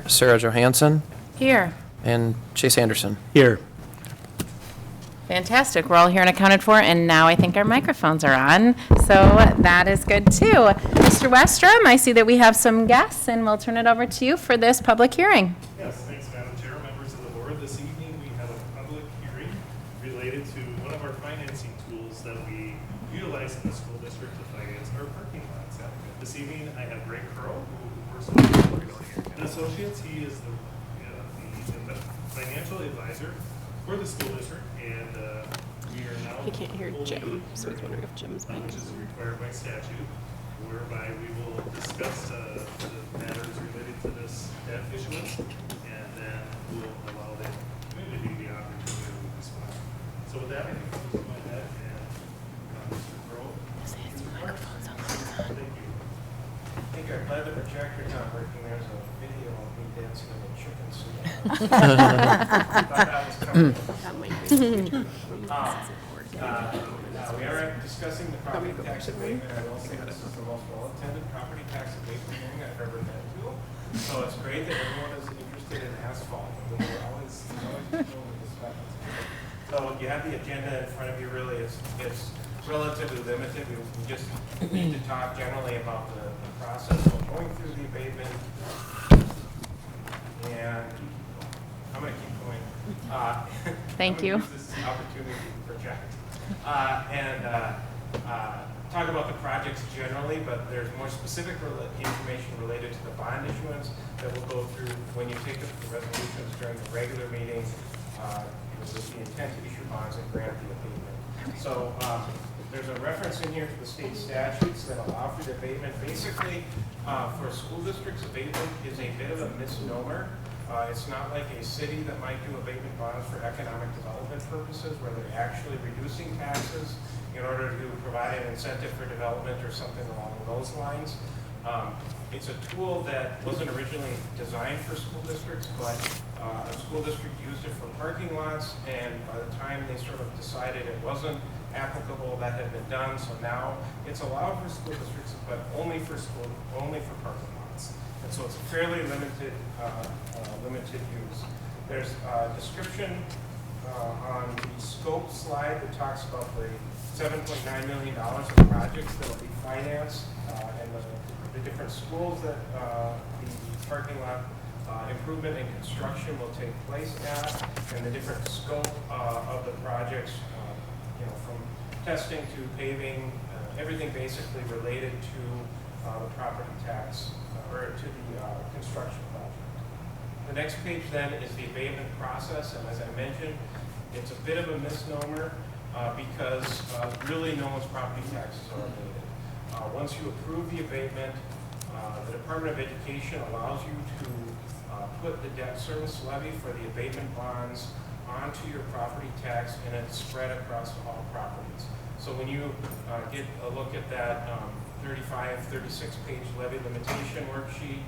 Sarah Johansson, Here. and Chase Anderson. Here. Fantastic. We're all here and accounted for, and now I think our microphones are on, so that is good too. Mr. Westrom, I see that we have some guests, and we'll turn it over to you for this public hearing. Yes, thanks, Madam Chair, members of the board. This evening, we have a public hearing related to one of our financing tools that we utilize in the school district to finance our parking lots. This evening, I have Greg Curl, who works with Willar and Associates. He is the financial advisor for the school district, and we are now. He can't hear Jim, so he's wondering if Jim's mic which is required by statute, whereby we will discuss the matters related to this debt issuance, and then we'll allow the community the opportunity to respond. So with that, I think I'll just go ahead and Mr. Crowe. Thank you. I think I'm glad the projector's not working. There's a video of me dancing in a chicken suit. Thought that was coming. That might be. We are discussing the property tax abatement. I will say this is the most well-attended property tax abatement hearing I've ever been to. So it's great that everyone is interested in asphalt. We're always so you have the agenda in front of you. Really, it's relatively limited. We just need to talk generally about the process of going through the abatement. And I'm going to keep going. Thank you. Use this opportunity to project. Talk about the projects generally, but there's more specific information related to the bond issuance that we'll go through when you take up the resolutions during the regular meeting with the intent to issue bonds and grant the abatement. So there's a reference in here to the state statutes that allow for the abatement. Basically, for school districts, abatement is a bit of a misnomer. It's not like a city that might do abatement bonds for economic development purposes, where they're actually reducing taxes in order to provide an incentive for development or something along those lines. It's a tool that wasn't originally designed for school districts, but a school district used it for parking lots, and by the time they sort of decided it wasn't applicable, that had been done. So now it's allowed for school districts, but only for parking lots. And so it's a fairly limited use. There's a description on the scope slide that talks about the $7.9 million of projects that will be financed and the different schools that the parking lot improvement and construction will take place at, and the different scope of the projects, from testing to paving, everything basically related to the property tax or to the construction project. The next page then is the abatement process, and as I mentioned, it's a bit of a misnomer because really no one's property taxes are abated. Once you approve the abatement, the Department of Education allows you to put the debt service levy for the abatement bonds onto your property tax, and it's spread across all properties. So when you get a look at that 36-page levy limitation worksheet,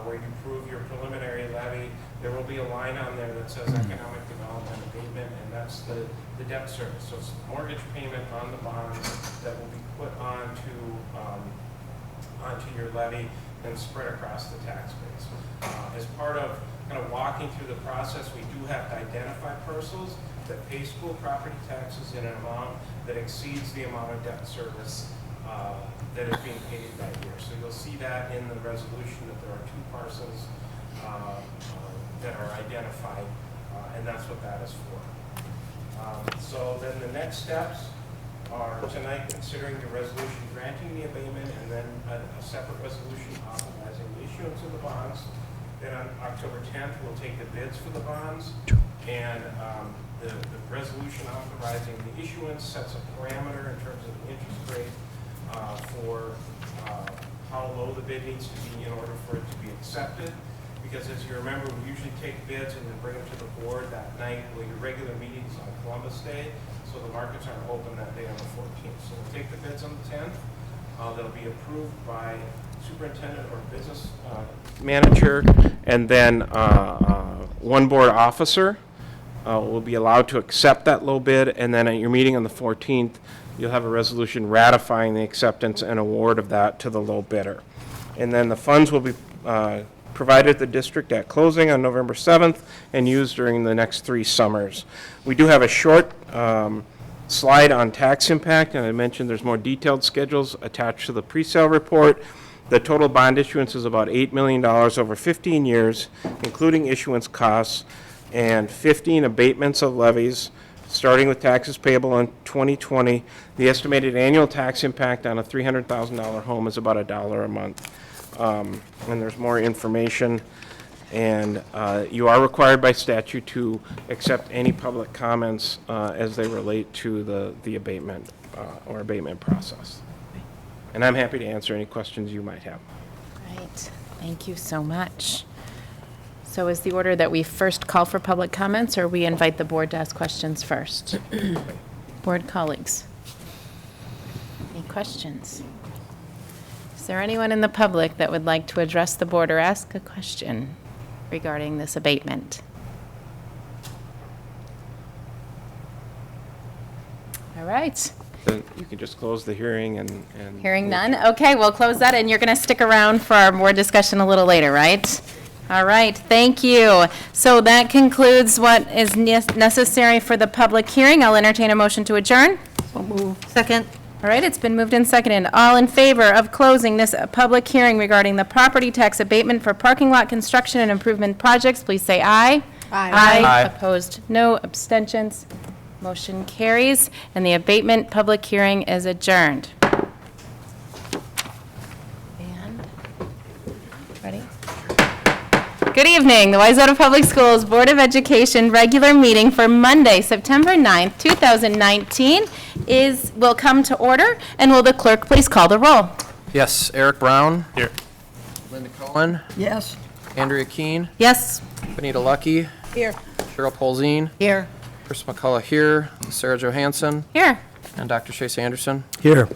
where you prove your preliminary levy, there will be a line on there that says economic development abatement, and that's the debt service. So it's the mortgage payment on the bonds that will be put onto your levy and spread across the tax base. As part of kind of walking through the process, we do have to identify parcels that pay school property taxes in an amount that exceeds the amount of debt service that is being paid that year. So you'll see that in the resolution that there are two parcels that are identified, and that's what that is for. So then the next steps are tonight considering the resolution granting the abatement, and then a separate resolution authorizing the issuance of the bonds. Then on October 10th, we'll take the bids for the bonds, and the resolution authorizing the issuance sets a parameter in terms of the interest rate for how low the bid needs to be in order for it to be accepted. Because as you remember, we usually take bids and then bring them to the board that night. Well, your regular meeting is on Columbus Day, so the markets aren't open that day on the 14th. So we'll take the bids on the 10th. They'll be approved by superintendent or business manager, and then one board officer will be allowed to accept that low bid, and then at your meeting on the 14th, you'll have a resolution ratifying the acceptance and award of that to the low bidder. And then the funds will be provided at the district at closing on November 7th and used during the next 3 summers. We do have a short slide on tax impact, and I mentioned there's more detailed schedules attached to the pre-sale report. The total bond issuance is about $8 million over 15 years, including issuance costs, and 15 abatements of levies, starting with taxes payable in 2020. The estimated annual tax impact on a $300,000 home is about $1 a month. And there's more information. And you are required by statute to accept any public comments as they relate to the abatement or abatement process. And I'm happy to answer any questions you might have. Right, thank you so much. So is the order that we first call for public comments, or we invite the board to ask questions first? Board colleagues? Any questions? Is there anyone in the public that would like to address the board or ask a question regarding this abatement? All right. Then you can just close the hearing and Hearing none? Okay, we'll close that, and you're going to stick around for our more discussion a little later, right? All right, thank you. So that concludes what is necessary for the public hearing. I'll entertain a motion to adjourn. Second. All right, it's been moved and seconded. All in favor of closing this public hearing regarding the property tax abatement for parking lot construction and improvement projects, please say aye. Aye. Aye. Opposed, no. Abstentions. Motion carries, and the abatement public hearing is adjourned. And, ready? Good evening. The Wayzata Public Schools Board of Education regular meeting for Monday, September 9th, 2019 will come to order, and will the clerk please call the roll? Yes, Eric Brown. Here. Linda Cohen. Yes. Andrea Keene. Yes. Benita Lucky. Here. Cheryl Polzine. Here. Chris McCullough here. Sarah Johansson. Here. And Dr. Chase Anderson. Here.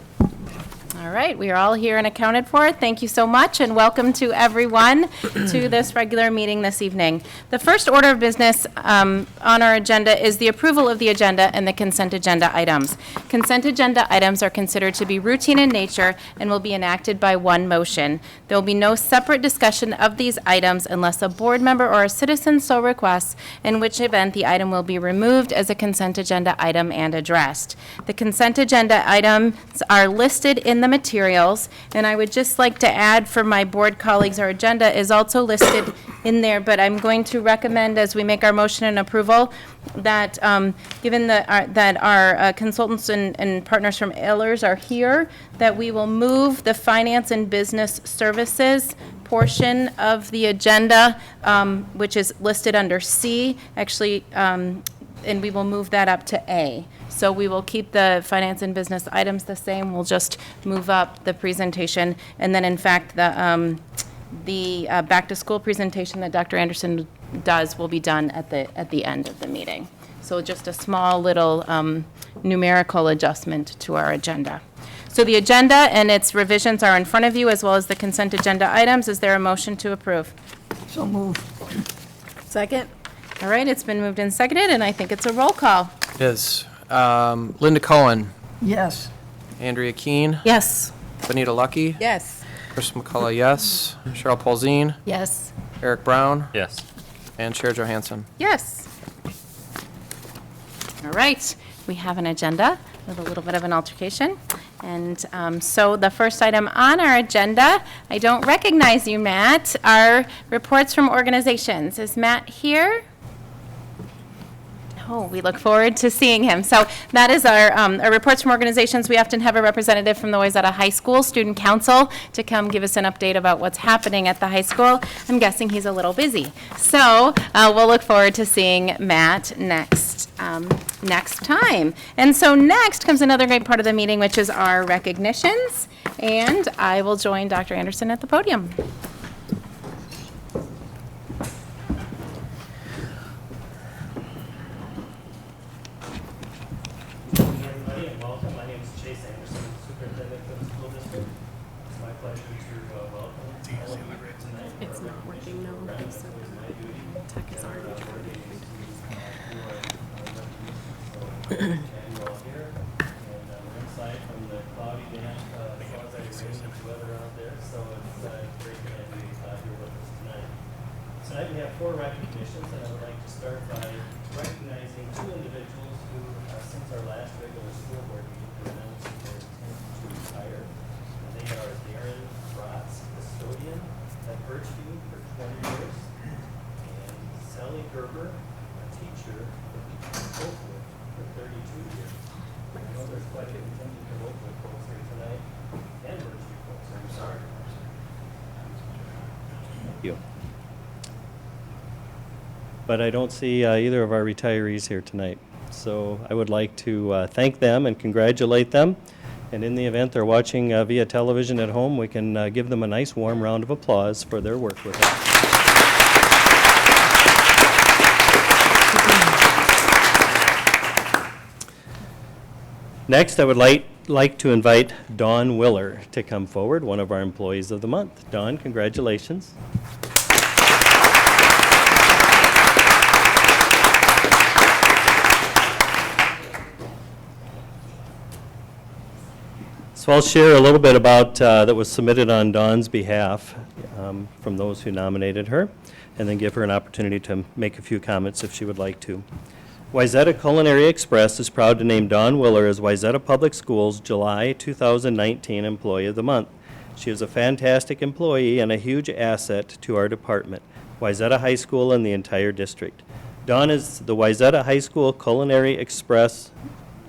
All right, we are all here and accounted for. Thank you so much, and welcome to everyone to this regular meeting this evening. The first order of business on our agenda is the approval of the agenda and the consent agenda items. Consent agenda items are considered to be routine in nature and will be enacted by one motion. There will be no separate discussion of these items unless a board member or a citizen so requests, in which event the item will be removed as a consent agenda item and addressed. The consent agenda items are listed in the materials, and I would just like to add for my board colleagues, our agenda is also listed in there, but I'm going to recommend as we make our motion and approval that given that our consultants and partners from Ehlers are here, that we will move the finance and business services portion of the agenda, which is listed under C, actually, and we will move that up to A. So we will keep the finance and business items the same. We'll just move up the presentation. And then, in fact, the back-to-school presentation that Dr. Anderson does will be done at the end of the meeting. So just a small little numerical adjustment to our agenda. So the agenda and its revisions are in front of you, as well as the consent agenda items. Is there a motion to approve? So moved. Second. All right, it's been moved and seconded, and I think it's a roll call. It is. Linda Cohen. Yes. Andrea Keene. Yes. Benita Lucky. Yes. Chris McCullough, yes. Cheryl Polzine. Yes. Eric Brown. Yes. And Sarah Johansson. Yes. All right, we have an agenda with a little bit of an altercation. And so the first item on our agenda, I don't recognize you, Matt, are reports from organizations. Is Matt here? Oh, we look forward to seeing him. So that is our reports from organizations. We often have a representative from the Wayzata High School Student Council to come give us an update about what's happening at the high school. I'm guessing he's a little busy. So we'll look forward to seeing Matt next time. And so next comes another great part of the meeting, which is our recognitions. And I will join Dr. Anderson at the podium. Everybody, and welcome. My name is Chase Anderson, Superintendent of the School District. It's my pleasure to welcome all of you tonight. It's not working now, so tech is already trying. And you all here, and we're inside from the cloudy, damp, quasi-rainy rainy weather out there, so it's great to have you here with us tonight. Tonight we have 4 recognitions, and I would like to start by recognizing 2 individuals who, since our last regular school board meeting, announced their intent to retire. And they are Darren Rotz, custodian at Birchview for 20 years, and Sally Gerber, a teacher at Oakwood for 32 years. I know there's quite a contingent of Oakwood folks here tonight, and Birchview folks, I'm sorry. Thank you. But I don't see either of our retirees here tonight. So I would like to thank them and congratulate them. And in the event they're watching via television at home, we can give them a nice warm round of applause for their work with us. Next, I would like to invite Dawn Willar to come forward, one of our employees of the month. Dawn, congratulations. So I'll share a little bit about that was submitted on Dawn's behalf from those who nominated her, and then give her an opportunity to make a few comments if she would like to. Wayzata Culinary Express is proud to name Dawn Willar as Wayzata Public Schools July 2019 Employee of the Month. She is a fantastic employee and a huge asset to our department, Wayzata High School, and the entire district. Dawn is the Wayzata High School Culinary Express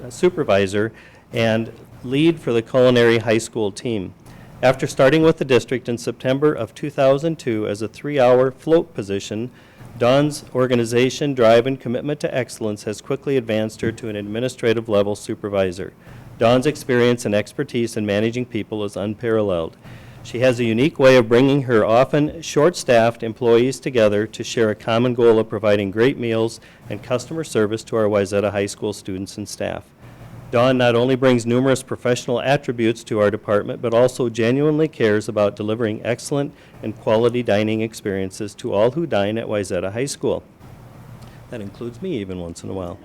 supervisor and lead for the Culinary High School team. After starting with the district in September of 2002 as a 3-hour float position, Dawn's organization, drive, and commitment to excellence has quickly advanced her to an administrative level supervisor. Dawn's experience and expertise in managing people is unparalleled. She has a unique way of bringing her often short-staffed employees together to share a common goal of providing great meals and customer service to our Wayzata High School students and staff. Dawn not only brings numerous professional attributes to our department, but also genuinely cares about delivering excellent and quality dining experiences to all who dine at Wayzata High School. That includes me even once in a while.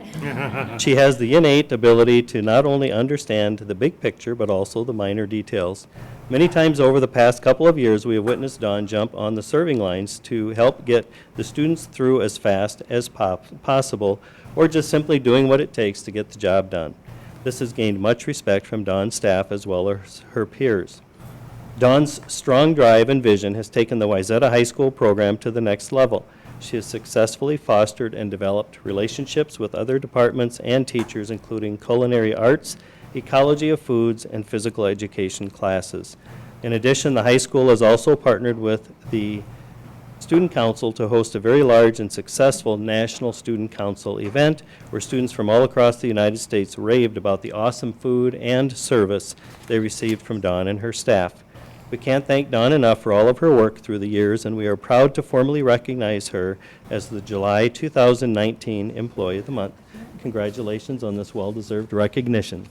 She has the innate ability to not only understand the big picture, but also the minor details. Many times over the past couple of years, we have witnessed Dawn jump on the serving lines to help get the students through as fast as possible, or just simply doing what it takes to get the job done. This has gained much respect from Dawn's staff as well as her peers. Dawn's strong drive and vision has taken the Wayzata High School program to the next level. She has successfully fostered and developed relationships with other departments and teachers, including culinary arts, ecology of foods, and physical education classes. In addition, the high school has also partnered with the Student Council to host a very large and successful National Student Council event where students from all across the United States raved about the awesome food and service they received from Dawn and her staff. We can't thank Dawn enough for all of her work through the years, and we are proud to formally recognize her as the July 2019 Employee of the Month. Congratulations on this well-deserved recognition.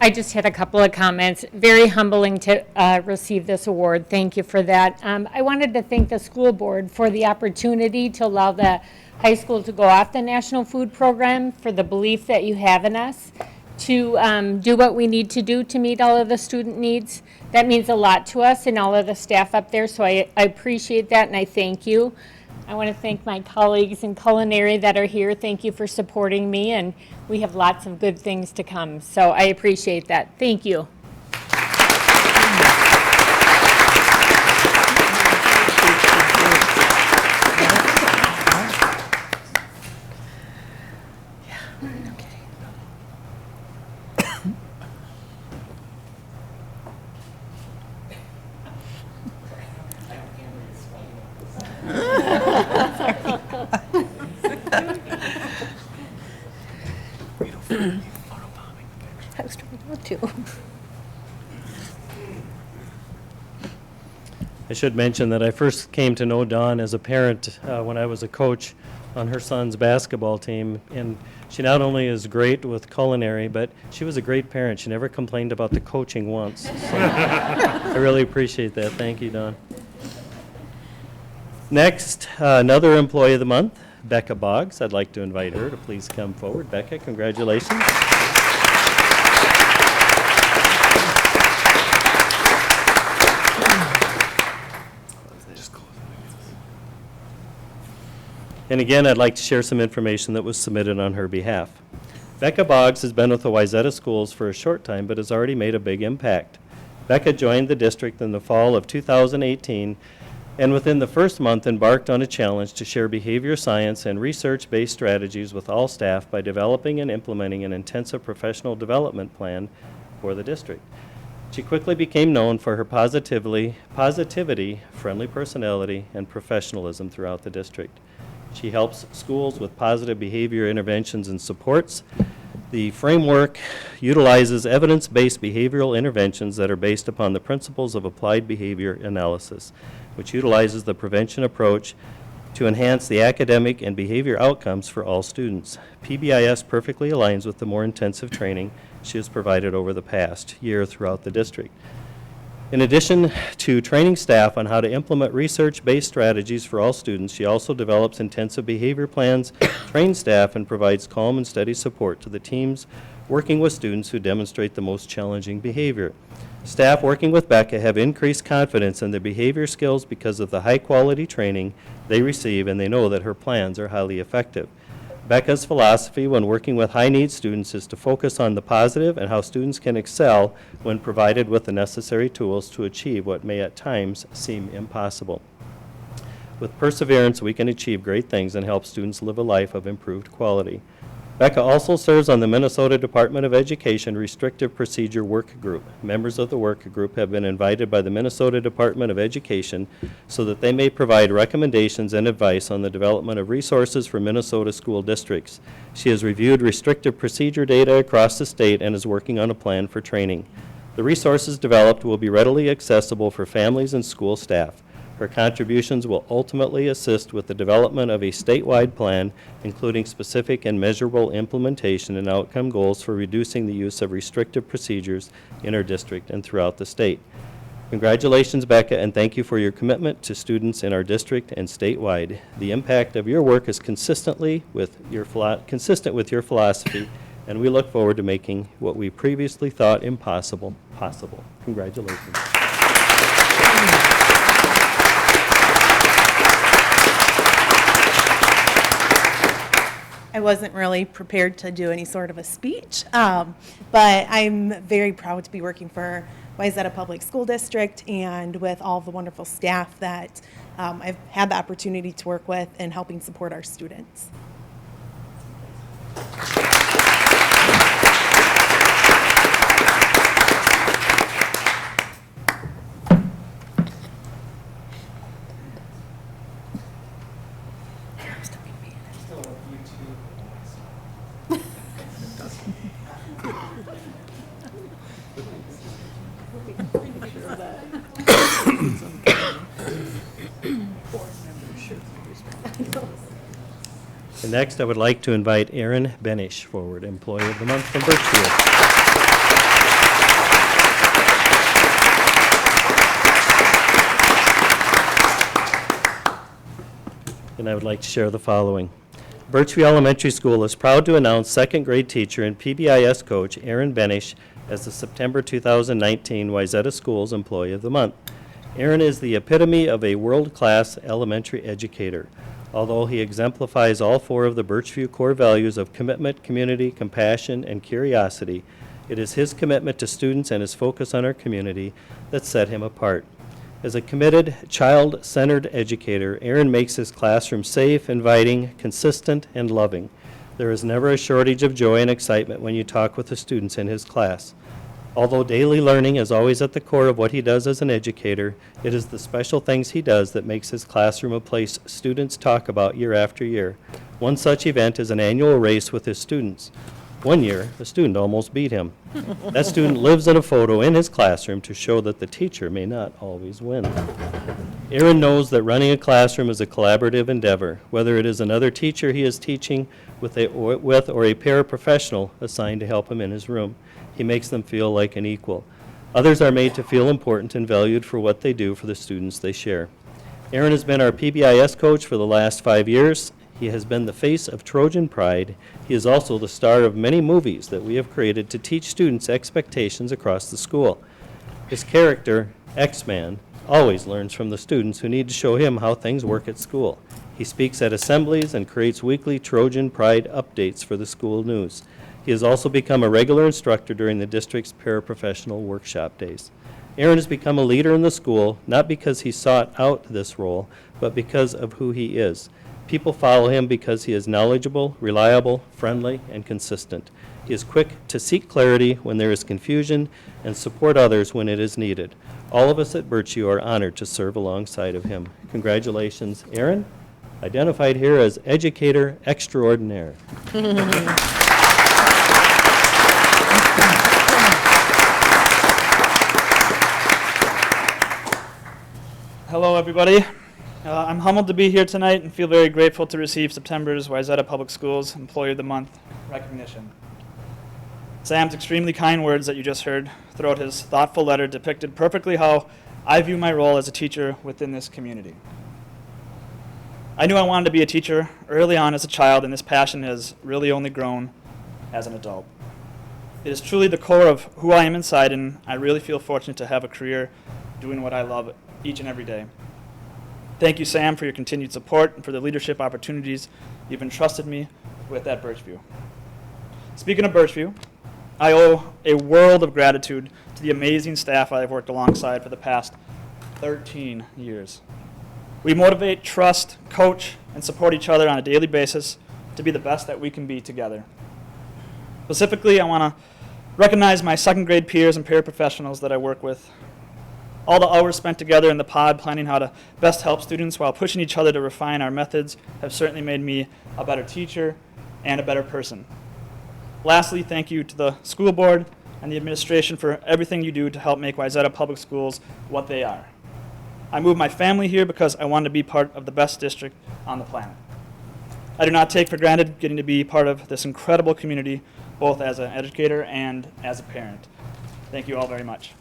I just had a couple of comments. Very humbling to receive this award. Thank you for that. I wanted to thank the school board for the opportunity to allow the high school to go off the National Food Program, for the belief that you have in us to do what we need to do to meet all of the student needs. That means a lot to us and all of the staff up there, so I appreciate that and I thank you. I want to thank my colleagues in culinary that are here. Thank you for supporting me, and we have lots of good things to come. So I appreciate that. Thank you. I was trying not to. I should mention that I first came to know Dawn as a parent when I was a coach on her son's basketball team, and she not only is great with culinary, but she was a great parent. She never complained about the coaching once. So I really appreciate that. Thank you, Dawn. Next, another Employee of the Month, Becca Bogs. I'd like to invite her to please come forward. Becca, congratulations. And again, I'd like to share some information that was submitted on her behalf. Becca Boggs has been with the Wayzata schools for a short time, but has already made a big impact. Becca joined the district in the fall of 2018, and within the first month embarked on a challenge to share behavior science and research-based strategies with all staff by developing and implementing an intensive professional development plan for the district. She quickly became known for her positivity, friendly personality, and professionalism throughout the district. She helps schools with positive behavior interventions and supports. The framework utilizes evidence-based behavioral interventions that are based upon the principles of applied behavior analysis, which utilizes the prevention approach to enhance the academic and behavior outcomes for all students. PBIS perfectly aligns with the more intensive training she has provided over the past year throughout the district. In addition to training staff on how to implement research-based strategies for all students, she also develops intensive behavior plans, trains staff, and provides calm and steady support to the teams working with students who demonstrate the most challenging behavior. Staff working with Becca have increased confidence in their behavior skills because of the high-quality training they receive, and they know that her plans are highly effective. Becca's philosophy when working with high-need students is to focus on the positive and how students can excel when provided with the necessary tools to achieve what may at times seem impossible. With perseverance, we can achieve great things and help students live a life of improved quality. Becca also serves on the Minnesota Department of Education Restrictive Procedure Work Group. Members of the work group have been invited by the Minnesota Department of Education so that they may provide recommendations and advice on the development of resources for Minnesota school districts. She has reviewed restrictive procedure data across the state and is working on a plan for training. The resources developed will be readily accessible for families and school staff. Her contributions will ultimately assist with the development of a statewide plan, including specific and measurable implementation and outcome goals for reducing the use of restrictive procedures in our district and throughout the state. Congratulations, Becca, and thank you for your commitment to students in our district and statewide. The impact of your work is consistent with your philosophy, and we look forward to making what we previously thought impossible possible. Congratulations. I wasn't really prepared to do any sort of a speech, but I'm very proud to be working for Wayzata Public School District and with all of the wonderful staff that I've had the opportunity to work with and helping support our students. And next, I would like to invite Erin Benish forward, Employee of the Month from Birchfield. And I would like to share the following. Birchview Elementary School is proud to announce second grade teacher and PBIS coach Erin Benish as the September 2019 Wayzata Schools Employee of the Month. Erin is the epitome of a world-class elementary educator. Although he exemplifies all four of the Birchview core values of commitment, community, compassion, and curiosity, it is his commitment to students and his focus on our community that set him apart. As a committed, child-centered educator, Erin makes his classroom safe, inviting, consistent, and loving. There is never a shortage of joy and excitement when you talk with the students in his class. Although daily learning is always at the core of what he does as an educator, it is the special things he does that makes his classroom a place students talk about year after year. One such event is an annual race with his students. One year, a student almost beat him. That student lives in a photo in his classroom to show that the teacher may not always win. Erin knows that running a classroom is a collaborative endeavor, whether it is another teacher he is teaching with or a paraprofessional assigned to help him in his room. He makes them feel like an equal. Others are made to feel important and valued for what they do for the students they share. Erin has been our PBIS coach for the last 5 years. He has been the face of Trojan Pride. He is also the star of many movies that we have created to teach students expectations across the school. His character, X-Man, always learns from the students who need to show him how things work at school. He speaks at assemblies and creates weekly Trojan Pride updates for the school news. He has also become a regular instructor during the district's paraprofessional workshop days. Aaron has become a leader in the school, not because he sought out this role, but because of who he is. People follow him because he is knowledgeable, reliable, friendly, and consistent. He is quick to seek clarity when there is confusion and support others when it is needed. All of us at Birchview are honored to serve alongside of him. Congratulations, Aaron, identified here as Educator Extraordinaire. Hello, everybody. I'm humbled to be here tonight and feel very grateful to receive September's Wayzata Public Schools Employee of the Month recognition. Sam's extremely kind words that you just heard throughout his thoughtful letter depicted perfectly how I view my role as a teacher within this community. I knew I wanted to be a teacher early on as a child, and this passion has really only grown as an adult. It is truly the core of who I am inside, and I really feel fortunate to have a career doing what I love each and every day. Thank you, Sam, for your continued support and for the leadership opportunities you've entrusted me with at Birchview. Speaking of Birchview, I owe a world of gratitude to the amazing staff I have worked alongside for the past 13 years. We motivate, trust, coach, and support each other on a daily basis to be the best that we can be together. Specifically, I want to recognize my second grade peers and paraprofessionals that I work with. All the hours spent together in the pod planning how to best help students while pushing each other to refine our methods have certainly made me a better teacher and a better person. Lastly, thank you to the school board and the administration for everything you do to help make Wayzata Public Schools what they are. I moved my family here because I wanted to be part of the best district on the planet. I do not take for granted getting to be part of this incredible community, both as an educator and as a parent. Thank you all very much.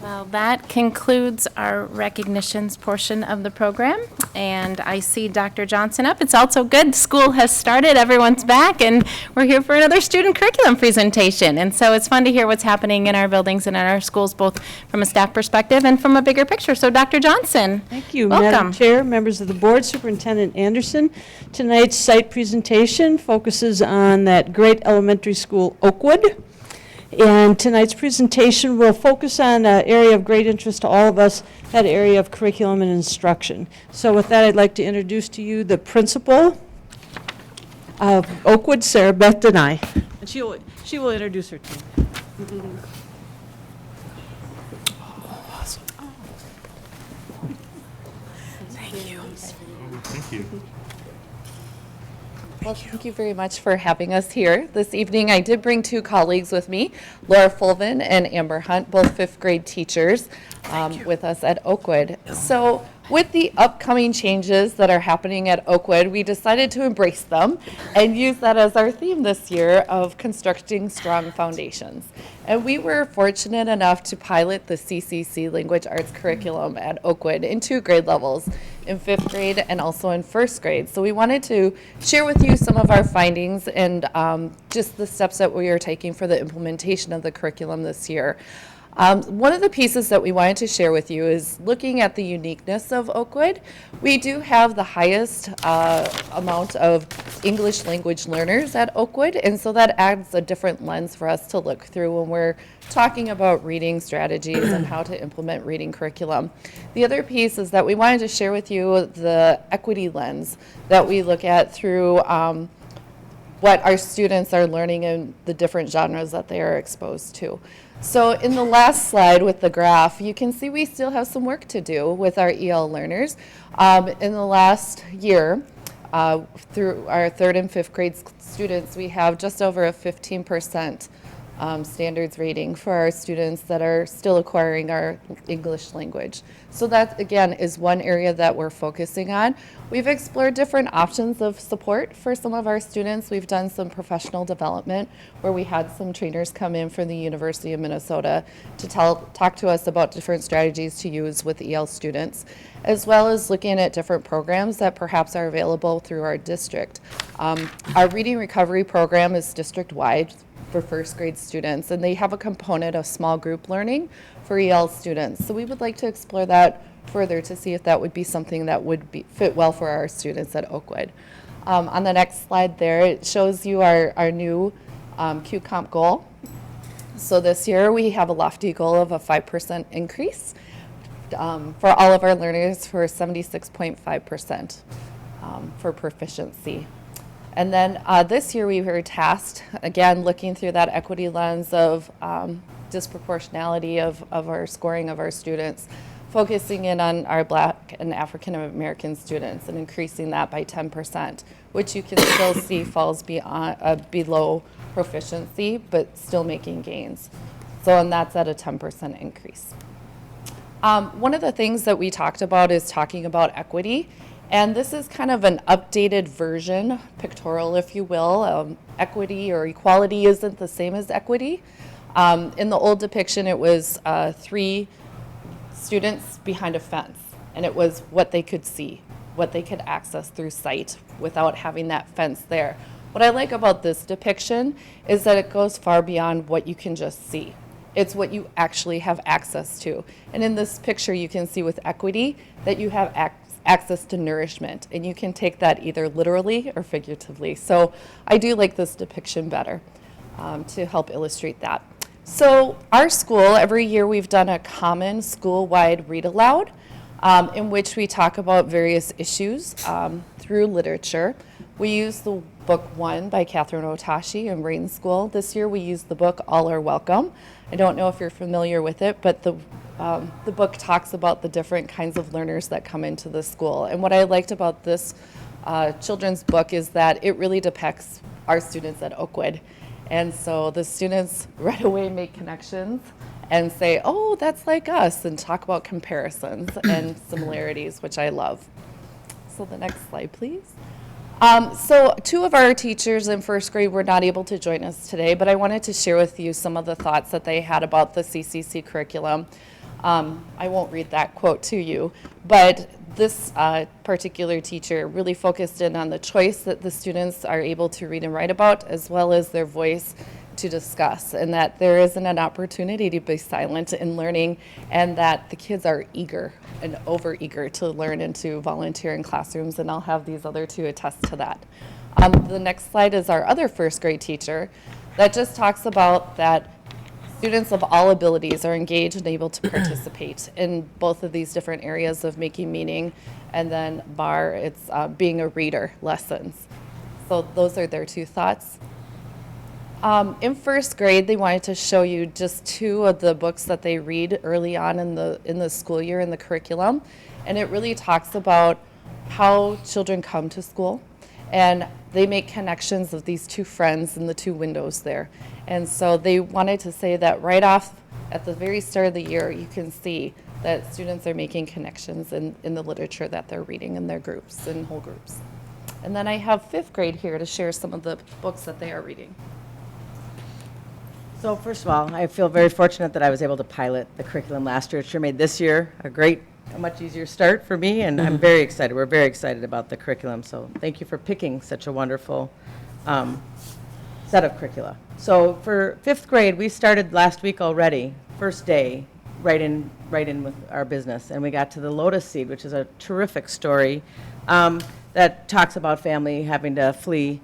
Well, that concludes our recognitions portion of the program, and I see Dr. Johnson up. It's also good, school has started, everyone's back, and we're here for another student curriculum presentation. And so it's fun to hear what's happening in our buildings and in our schools, both from a staff perspective and from a bigger picture. So Dr. Johnson, Thank you, welcome. Madam Chair, members of the board, Superintendent Anderson. Tonight's site presentation focuses on that great elementary school, Oakwood. And tonight's presentation will focus on an area of great interest to all of us, that area of curriculum and instruction. So with that, I'd like to introduce to you the principal of Oakwood, Sarah Beth Denai. And she will introduce her team. Thank you. Well, thank you very much for having us here this evening. I did bring two colleagues with me, Laura Fulvin and Amber Hunt, both fifth grade teachers with us at Oakwood. So with the upcoming changes that are happening at Oakwood, we decided to embrace them and use that as our theme this year of constructing strong foundations. And we were fortunate enough to pilot the CCC Language Arts curriculum at Oakwood in 2 grade levels, in 5th grade and also in 1st grade. So we wanted to share with you some of our findings and just the steps that we are taking for the implementation of the curriculum this year. One of the pieces that we wanted to share with you is looking at the uniqueness of Oakwood. We do have the highest amount of English language learners at Oakwood, and so that adds a different lens for us to look through when we're talking about reading strategies and how to implement reading curriculum. The other piece is that we wanted to share with you the equity lens that we look at through what our students are learning in the different genres that they are exposed to. So in the last slide with the graph, you can see we still have some work to do with our EL learners. In the last year, through our 3rd and 5th grade students, we have just over a 15% standards rating for our students that are still acquiring our English language. So that, again, is one area that we're focusing on. We've explored different options of support for some of our students. We've done some professional development where we had some trainers come in from the University of Minnesota to talk to us about different strategies to use with EL students, as well as looking at different programs that perhaps are available through our district. Our reading recovery program is district-wide for 1st grade students, and they have a component of small group learning for EL students. So we would like to explore that further to see if that would be something that would fit well for our students at Oakwood. On the next slide there, it shows you our new Q-Comp goal. So this year we have a lofty goal of a 5% increase for all of our learners for 76.5% for proficiency. And then this year we were tasked, again, looking through that equity lens of disproportionality of our scoring of our students, focusing in on our Black and African American students and increasing that by 10%, which you can still see falls below proficiency, but still making gains. So, and that's at a 10% increase. One of the things that we talked about is talking about equity. And this is kind of an updated version, pictorial, if you will. Equity or equality isn't the same as equity. In the old depiction, it was 3 students behind a fence, and it was what they could see, what they could access through sight without having that fence there. What I like about this depiction is that it goes far beyond what you can just see. It's what you actually have access to. And in this picture, you can see with equity that you have access to nourishment, and you can take that either literally or figuratively. So I do like this depiction better to help illustrate that. So our school, every year we've done a common school-wide read aloud in which we talk about various issues through literature. We use the book One by Catherine Otashi in Rain School. This year we used the book All Are Welcome. I don't know if you're familiar with it, but the book talks about the different kinds of learners that come into the school. And what I liked about this children's book is that it really depicts our students at Oakwood. And so the students right away make connections and say, oh, that's like us, and talk about comparisons and similarities, which I love. So the next slide, please. So 2 of our teachers in 1st grade were not able to join us today, but I wanted to share with you some of the thoughts that they had about the CCC curriculum. I won't read that quote to you, but this particular teacher really focused in on the choice that the students are able to read and write about, as well as their voice to discuss, and that there isn't an opportunity to be silent in learning, and that the kids are eager and over-eager to learn and to volunteer in classrooms, and I'll have these other 2 attest to that. The next slide is our other 1st grade teacher that just talks about that students of all abilities are engaged and able to participate in both of these different areas of making meaning, and then it's being a reader lessons. So those are their 2 thoughts. In 1st grade, they wanted to show you just 2 of the books that they read early on in the school year in the curriculum, and it really talks about how children come to school, and they make connections of these 2 friends in the 2 windows there. And so they wanted to say that right off at the very start of the year, you can see that students are making connections in the literature that they're reading in their groups, in whole groups. And then I have 5th grade here to share some of the books that they are reading. So first of all, I feel very fortunate that I was able to pilot the curriculum last year. It sure made this year a much easier start for me, and I'm very excited. We're very excited about the curriculum, so thank you for picking such a wonderful set of curricula. So for 5th grade, we started last week already first day, right in with our business. And we got to the lotus seed, which is a terrific story that talks about family having to flee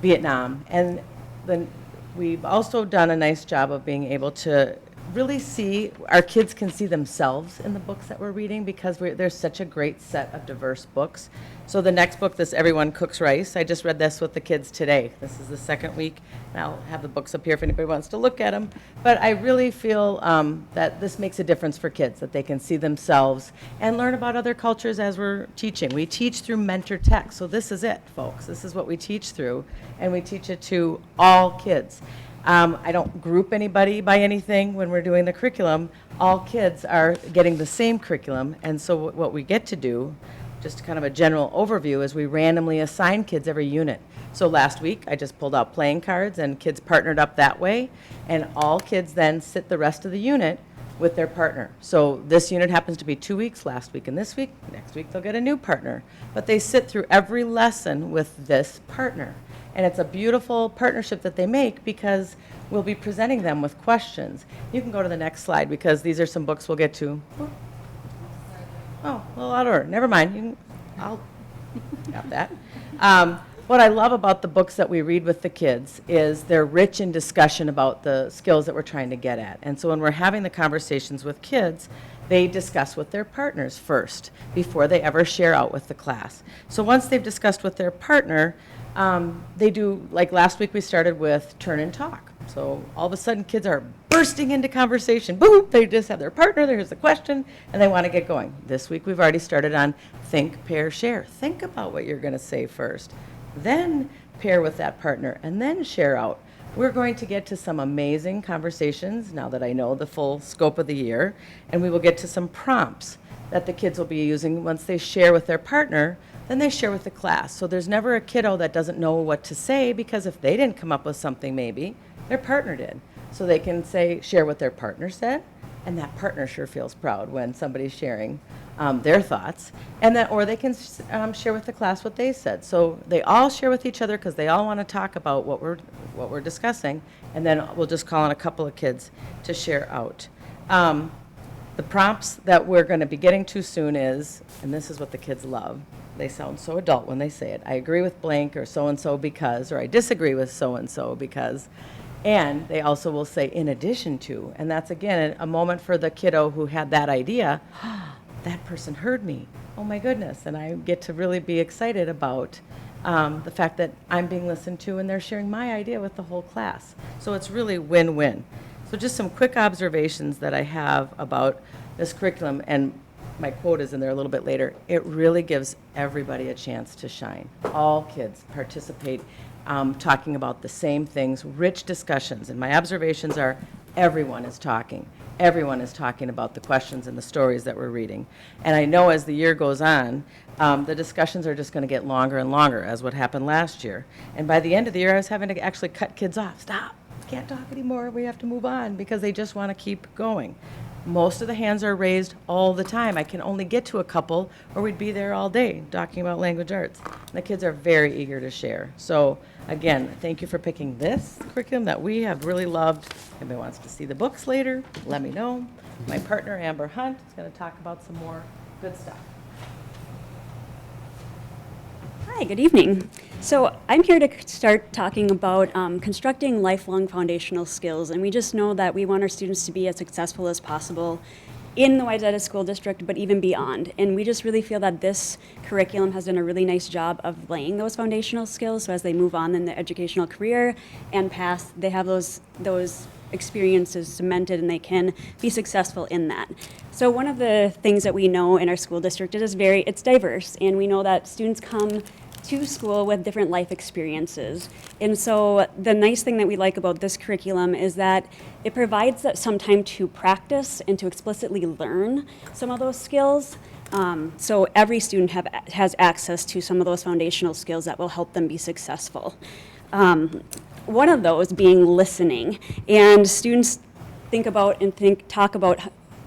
Vietnam. And then we've also done a nice job of being able to really see, our kids can see themselves in the books that we're reading because there's such a great set of diverse books. So the next book, this Everyone Cooks Rice, I just read this with the kids today. This is the second week, and I'll have the books up here if anybody wants to look at them. But I really feel that this makes a difference for kids, that they can see themselves and learn about other cultures as we're teaching. We teach through mentor text, so this is it, folks. This is what we teach through, and we teach it to all kids. I don't group anybody by anything when we're doing the curriculum. All kids are getting the same curriculum, and so what we get to do, just kind of a general overview, is we randomly assign kids every unit. So last week, I just pulled out playing cards, and kids partnered up that way, and all kids then sit the rest of the unit with their partner. So this unit happens to be 2 weeks, last week and this week. Next week, they'll get a new partner. But they sit through every lesson with this partner. And it's a beautiful partnership that they make because we'll be presenting them with questions. You can go to the next slide because these are some books we'll get to. Oh, a little out of order. Never mind. I'll got that. What I love about the books that we read with the kids is they're rich in discussion about the skills that we're trying to get at. And so when we're having the conversations with kids, they discuss with their partners first before they ever share out with the class. So once they've discussed with their partner, they do, like last week we started with turn and talk. So all of a sudden kids are bursting into conversation. Boom, they just have their partner, there's the question, and they want to get going. This week we've already started on think, pair, share. Think about what you're going to say first. Then pair with that partner, and then share out. We're going to get to some amazing conversations now that I know the full scope of the year, and we will get to some prompts that the kids will be using once they share with their partner. Then they share with the class. So there's never a kiddo that doesn't know what to say because if they didn't come up with something maybe, their partner did. So they can share what their partner said, and that partner sure feels proud when somebody's sharing their thoughts. Or they can share with the class what they said. So they all share with each other because they all want to talk about what we're discussing, and then we'll just call on a couple of kids to share out. The prompts that we're going to be getting to soon is, and this is what the kids love, they sound so adult when they say it. I agree with blank or so-and-so because, or I disagree with so-and-so because, and they also will say in addition to, and that's again a moment for the kiddo who had that idea, that person heard me, oh my goodness, and I get to really be excited about the fact that I'm being listened to and they're sharing my idea with the whole class. So it's really win-win. So just some quick observations that I have about this curriculum, and my quote is in there a little bit later. It really gives everybody a chance to shine. All kids participate, talking about the same things, rich discussions. And my observations are everyone is talking. Everyone is talking about the questions and the stories that we're reading. And I know as the year goes on, the discussions are just going to get longer and longer, as what happened last year. And by the end of the year, I was having to actually cut kids off. Stop. Can't talk anymore. We have to move on because they just want to keep going. Most of the hands are raised all the time. I can only get to a couple or we'd be there all day talking about language arts. And the kids are very eager to share. So again, thank you for picking this curriculum that we have really loved. If anybody wants to see the books later, let me know. My partner, Amber Hunt, is going to talk about some more good stuff. Hi, good evening. So I'm here to start talking about constructing lifelong foundational skills, and we just know that we want our students to be as successful as possible in the Wayzata School District, but even beyond. And we just really feel that this curriculum has done a really nice job of laying those foundational skills, so as they move on in the educational career and past, they have those experiences cemented and they can be successful in that. So one of the things that we know in our school district is it's diverse, and we know that students come to school with different life experiences. And so the nice thing that we like about this curriculum is that it provides some time to practice and to explicitly learn some of those skills. So every student has access to some of those foundational skills that will help them be successful. One of those being listening. And students talk about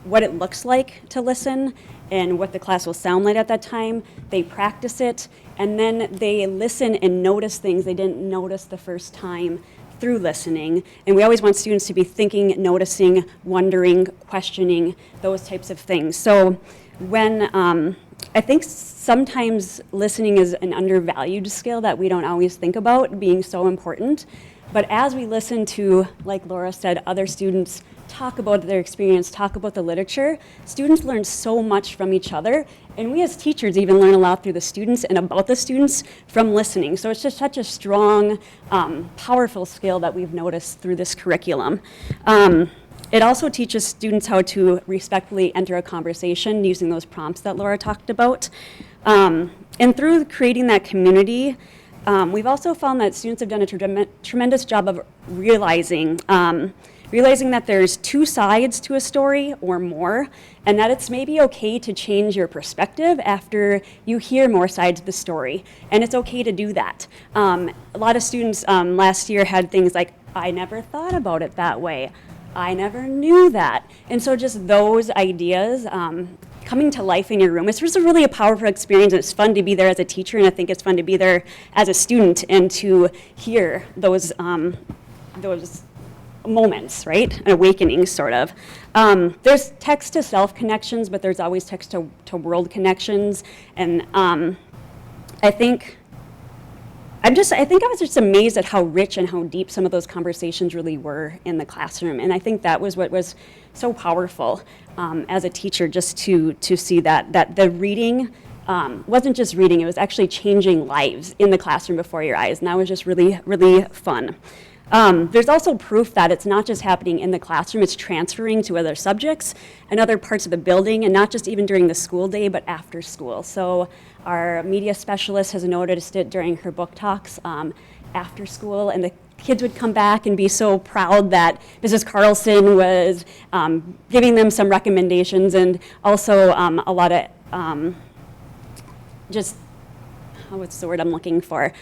what it looks like to listen and what the class will sound like at that time. They practice it, and then they listen and notice things they didn't notice the first time through listening. And we always want students to be thinking, noticing, wondering, questioning, those types of things. So when I think sometimes listening is an undervalued skill that we don't always think about being so important. But as we listen to, like Laura said, other students talk about their experience, talk about the literature, students learn so much from each other. And we as teachers even learn a lot through the students and about the students from listening. So it's just such a strong, powerful skill that we've noticed through this curriculum. It also teaches students how to respectfully enter a conversation using those prompts that Laura talked about. And through creating that community, we've also found that students have done a tremendous job of realizing that there's two sides to a story or more, and that it's maybe okay to change your perspective after you hear more sides of the story. And it's okay to do that. A lot of students last year had things like, I never thought about it that way. I never knew that. And so just those ideas coming to life in your room, it's just really a powerful experience, and it's fun to be there as a teacher, and I think it's fun to be there as a student and to hear those moments, right? An awakening, sort of. There's text to self connections, but there's always text to world connections. And I think I was just amazed at how rich and how deep some of those conversations really were in the classroom. And I think that was what was so powerful as a teacher, just to see that the reading wasn't just reading, it was actually changing lives in the classroom before your eyes. And that was just really, really fun. There's also proof that it's not just happening in the classroom, it's transferring to other subjects and other parts of the building, and not just even during the school day, but after school. So our media specialist has noticed it during her book talks after school, and the kids would come back and be so proud that Mrs. Carlson was giving them some recommendations, and also a lot of what's the word I'm looking for?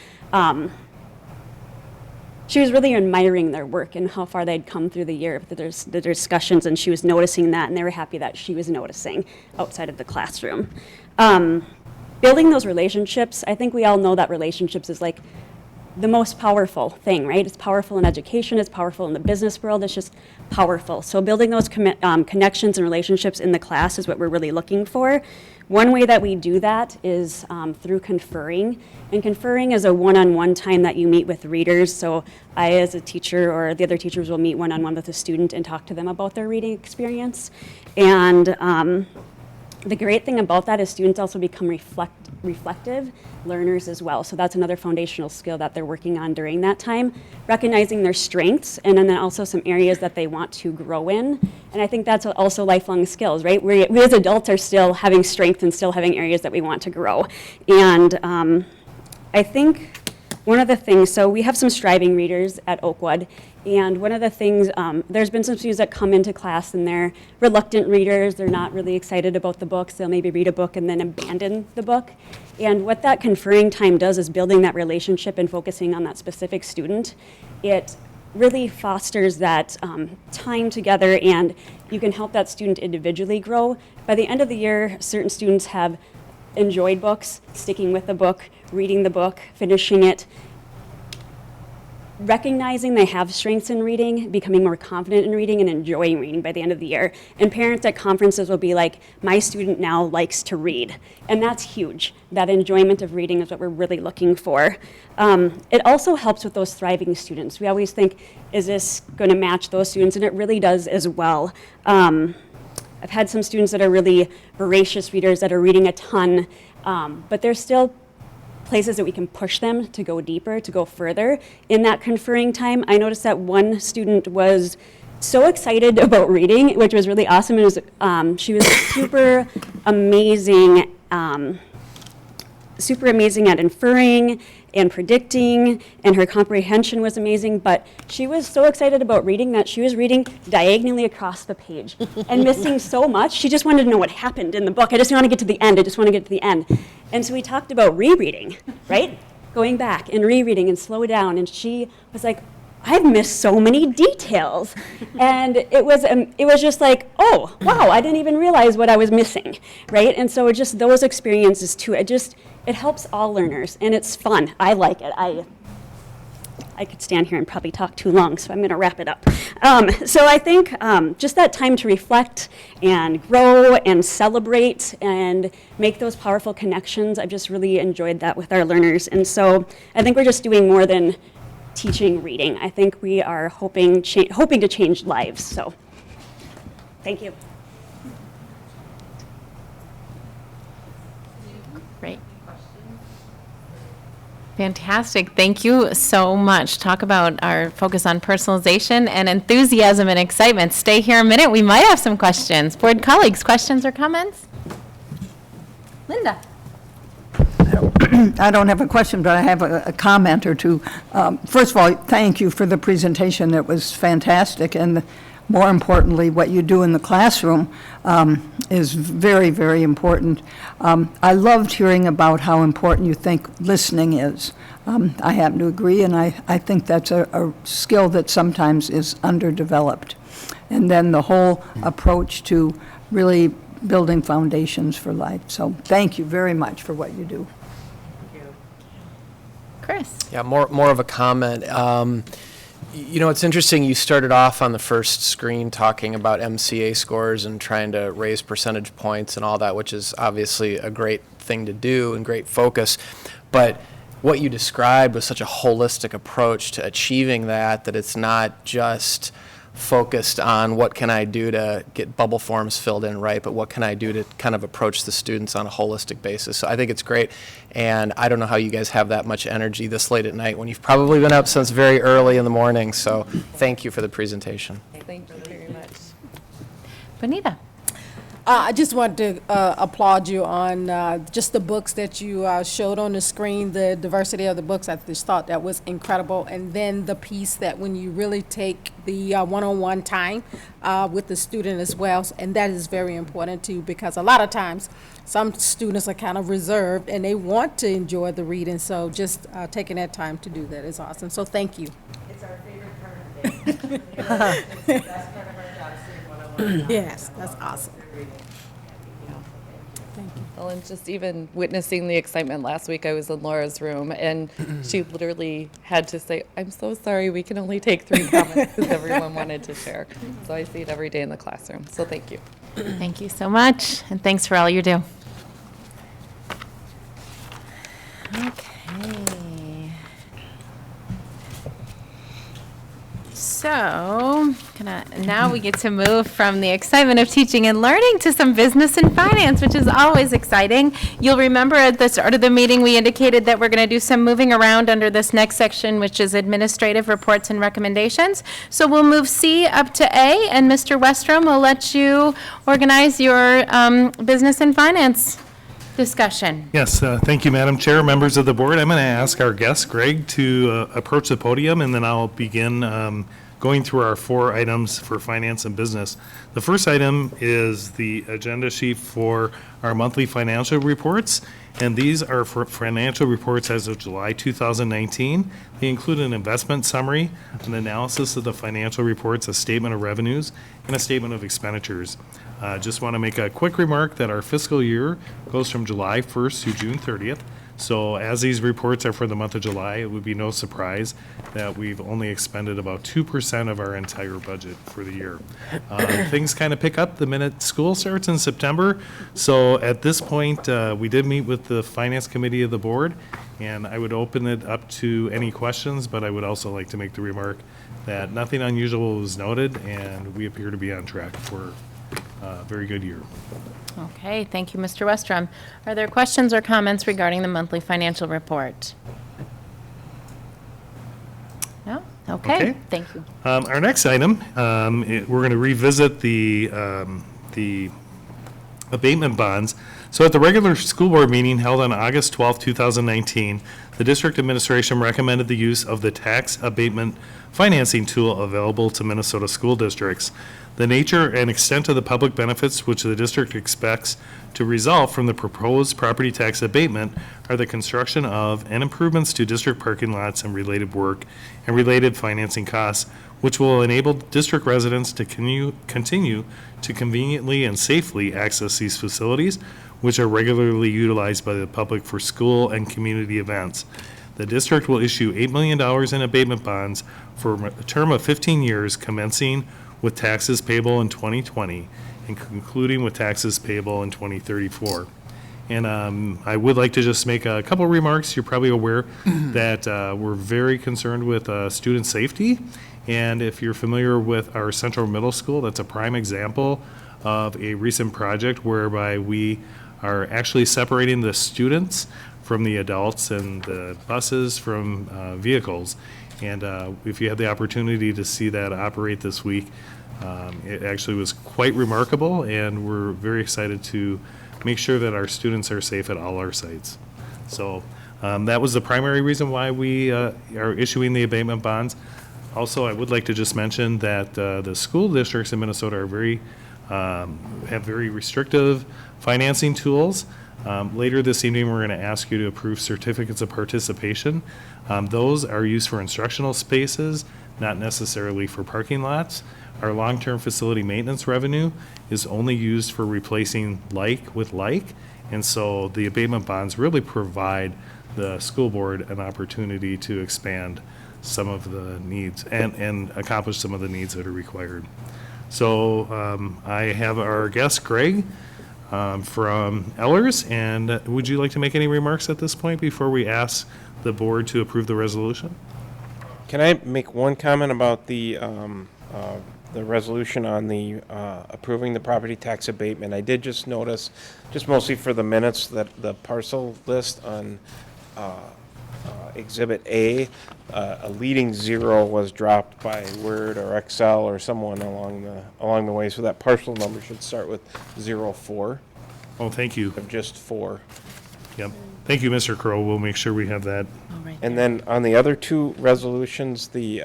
She was really admiring their work and how far they'd come through the year, the discussions, and she was noticing that, and they were happy that she was noticing outside of the classroom. Building those relationships, I think we all know that relationships is like the most powerful thing, right? It's powerful in education, it's powerful in the business world, it's just powerful. So building those connections and relationships in the class is what we're really looking for. One way that we do that is through conferring. And conferring is a one-on-one time that you meet with readers. So I, as a teacher, or the other teachers will meet one-on-one with a student and talk to them about their reading experience. And the great thing about that is students also become reflective learners as well. So that's another foundational skill that they're working on during that time, recognizing their strengths and then also some areas that they want to grow in. And I think that's also lifelong skills, right? We as adults are still having strength and still having areas that we want to grow. And I think one of the things, so we have some striving readers at Oakwood, and one of the things, there's been some students that come into class and they're reluctant readers, they're not really excited about the books, they'll maybe read a book and then abandon the book. And what that conferring time does is building that relationship and focusing on that specific student. It really fosters that time together, and you can help that student individually grow. By the end of the year, certain students have enjoyed books, sticking with the book, reading the book, finishing it, recognizing they have strengths in reading, becoming more confident in reading, and enjoying reading by the end of the year. And parents at conferences will be like, my student now likes to read. And that's huge. That enjoyment of reading is what we're really looking for. It also helps with those thriving students. We always think, is this going to match those students? And it really does as well. I've had some students that are really voracious readers that are reading a ton, but there's still places that we can push them to go deeper, to go further. In that conferring time, I noticed that one student was so excited about reading, which was really awesome. It was, she was super amazing at inferring and predicting, and her comprehension was amazing, but she was so excited about reading that she was reading diagonally across the page and missing so much. She just wanted to know what happened in the book. I just want to get to the end. I just want to get to the end. And so we talked about rereading, right? Going back and rereading and slow down. And she was like, I've missed so many details. And it was just like, oh, wow, I didn't even realize what I was missing, right? And so just those experiences too, it helps all learners, and it's fun. I like it. I could stand here and probably talk too long, so I'm going to wrap it up. So I think just that time to reflect and grow and celebrate and make those powerful connections, I've just really enjoyed that with our learners. And so I think we're just doing more than teaching reading. I think we are hoping to change lives. So thank you. Great. Fantastic. Thank you so much. Talk about our focus on personalization and enthusiasm and excitement. Stay here a minute. We might have some questions. Board colleagues, questions or comments? Linda. I don't have a question, but I have a comment or two. First of all, thank you for the presentation. It was fantastic, and more importantly, what you do in the classroom is very, very important. I loved hearing about how important you think listening is. I happen to agree, and I think that's a skill that sometimes is underdeveloped. And then the whole approach to really building foundations for life. So thank you very much for what you do. Chris. Yeah, more of a comment. You know, it's interesting, you started off on the first screen talking about MCA scores and trying to raise percentage points and all that, which is obviously a great thing to do and great focus. But what you described was such a holistic approach to achieving that it's not just focused on what can I do to get bubble forms filled in right, but what can I do to kind of approach the students on a holistic basis. So I think it's great, and I don't know how you guys have that much energy this late at night when you've probably been up since very early in the morning, so thank you for the presentation. Thank you very much. Bonita. I just wanted to applaud you on just the books that you showed on the screen, the diversity of the books. I just thought that was incredible. And then the piece that when you really take the one-on-one time with the student as well, and that is very important too, because a lot of times some students are kind of reserved and they want to enjoy the reading. So just taking that time to do that is awesome. So thank you. It's our favorite part of the day. It's the best part of our job, seeing one-on-one. Yes, that's awesome. Well, and just even witnessing the excitement last week, I was in Laura's room, and she literally had to say, I'm so sorry, we can only take 3 comments because everyone wanted to share. So I see it every day in the classroom. So thank you. Thank you so much, and thanks for all you do. Okay. So, now we get to move from the excitement of teaching and learning to some business and finance, which is always exciting. You'll remember at the start of the meeting, we indicated that we're going to do some moving around under this next section, which is administrative reports and recommendations. So we'll move C up to A, and Mr. Westrom will let you organize your business and finance discussion. Yes, thank you, Madam Chair, members of the board. I'm going to ask our guest, Greg, to approach the podium, and then I'll begin going through our 4 items for finance and business. The first item is the agenda sheet for our monthly financial reports, and these are for financial reports as of July 2019. They include an investment summary, an analysis of the financial reports, a statement of revenues, and a statement of expenditures. Just want to make a quick remark that our fiscal year goes from July 1st to June 30th. So as these reports are for the month of July, it would be no surprise that we've only expended about 2% of our entire budget for the year. Things kind of pick up the minute school starts in September. So at this point, we did meet with the Finance Committee of the board, and I would open it up to any questions, but I would also like to make the remark that nothing unusual was noted, and we appear to be on track for a very good year. Okay, thank you, Mr. Westrom. Are there questions or comments regarding the monthly financial report? No? Okay, thank you. Our next item, we're going to revisit the abatement bonds. So at the regular school board meeting held on August 12, 2019, the district administration recommended the use of the tax abatement financing tool available to Minnesota school districts. The nature and extent of the public benefits which the district expects to result from the proposed property tax abatement are the construction of and improvements to district parking lots and related work and related financing costs, which will enable district residents to continue to conveniently and safely access these facilities, which are regularly utilized by the public for school and community events. The district will issue $8 million in abatement bonds for a term of 15 years, commencing with taxes payable in 2020 and concluding with taxes payable in 2034. And I would like to just make a couple remarks. You're probably aware that we're very concerned with student safety. And if you're familiar with our Central Middle School, that's a prime example of a recent project whereby we are actually separating the students from the adults and the buses from vehicles. And if you had the opportunity to see that operate this week, it actually was quite remarkable, and we're very excited to make sure that our students are safe at all our sites. So that was the primary reason why we are issuing the abatement bonds. Also, I would like to just mention that the school districts in Minnesota are have very restrictive financing tools. Later this evening, we're going to ask you to approve certificates of participation. Those are used for instructional spaces, not necessarily for parking lots. Our long-term facility maintenance revenue is only used for replacing like with like, and so the abatement bonds really provide the school board an opportunity to expand some of the needs and accomplish some of the needs that are required. So I have our guest, Greg, from Ellers, and would you like to make any remarks at this point before we ask the board to approve the resolution? Can I make one comment about the resolution on the approving the property tax abatement? I did just notice, just mostly for the minutes, that the parcel list on Exhibit A, a leading 0 was dropped by Word or Excel or someone along the way, so that parcel number should start with 04. Oh, thank you. Of just 4. Yep. Thank you, Mr. Crow. We'll make sure we have that. And then on the other two resolutions, the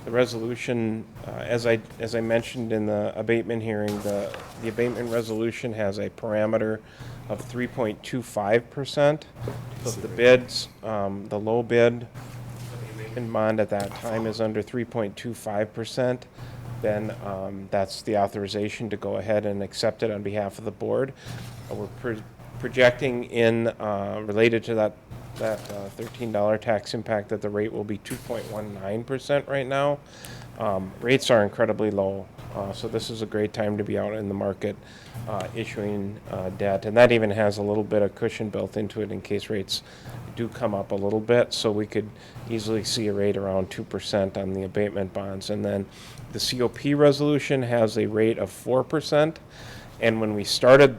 resolution, as I mentioned in the abatement hearing, the abatement resolution has a parameter of 3.25%. So if the bids, the low bid in bond at that time is under 3.25%, then that's the authorization to go ahead and accept it on behalf of the board. We're projecting in related to that $13 tax impact that the rate will be 2.19% right now. Rates are incredibly low, so this is a great time to be out in the market issuing debt, and that even has a little bit of cushion built into it in case rates do come up a little bit, so we could easily see a rate around 2% on the abatement bonds. And then the COP resolution has a rate of 4%, and when we started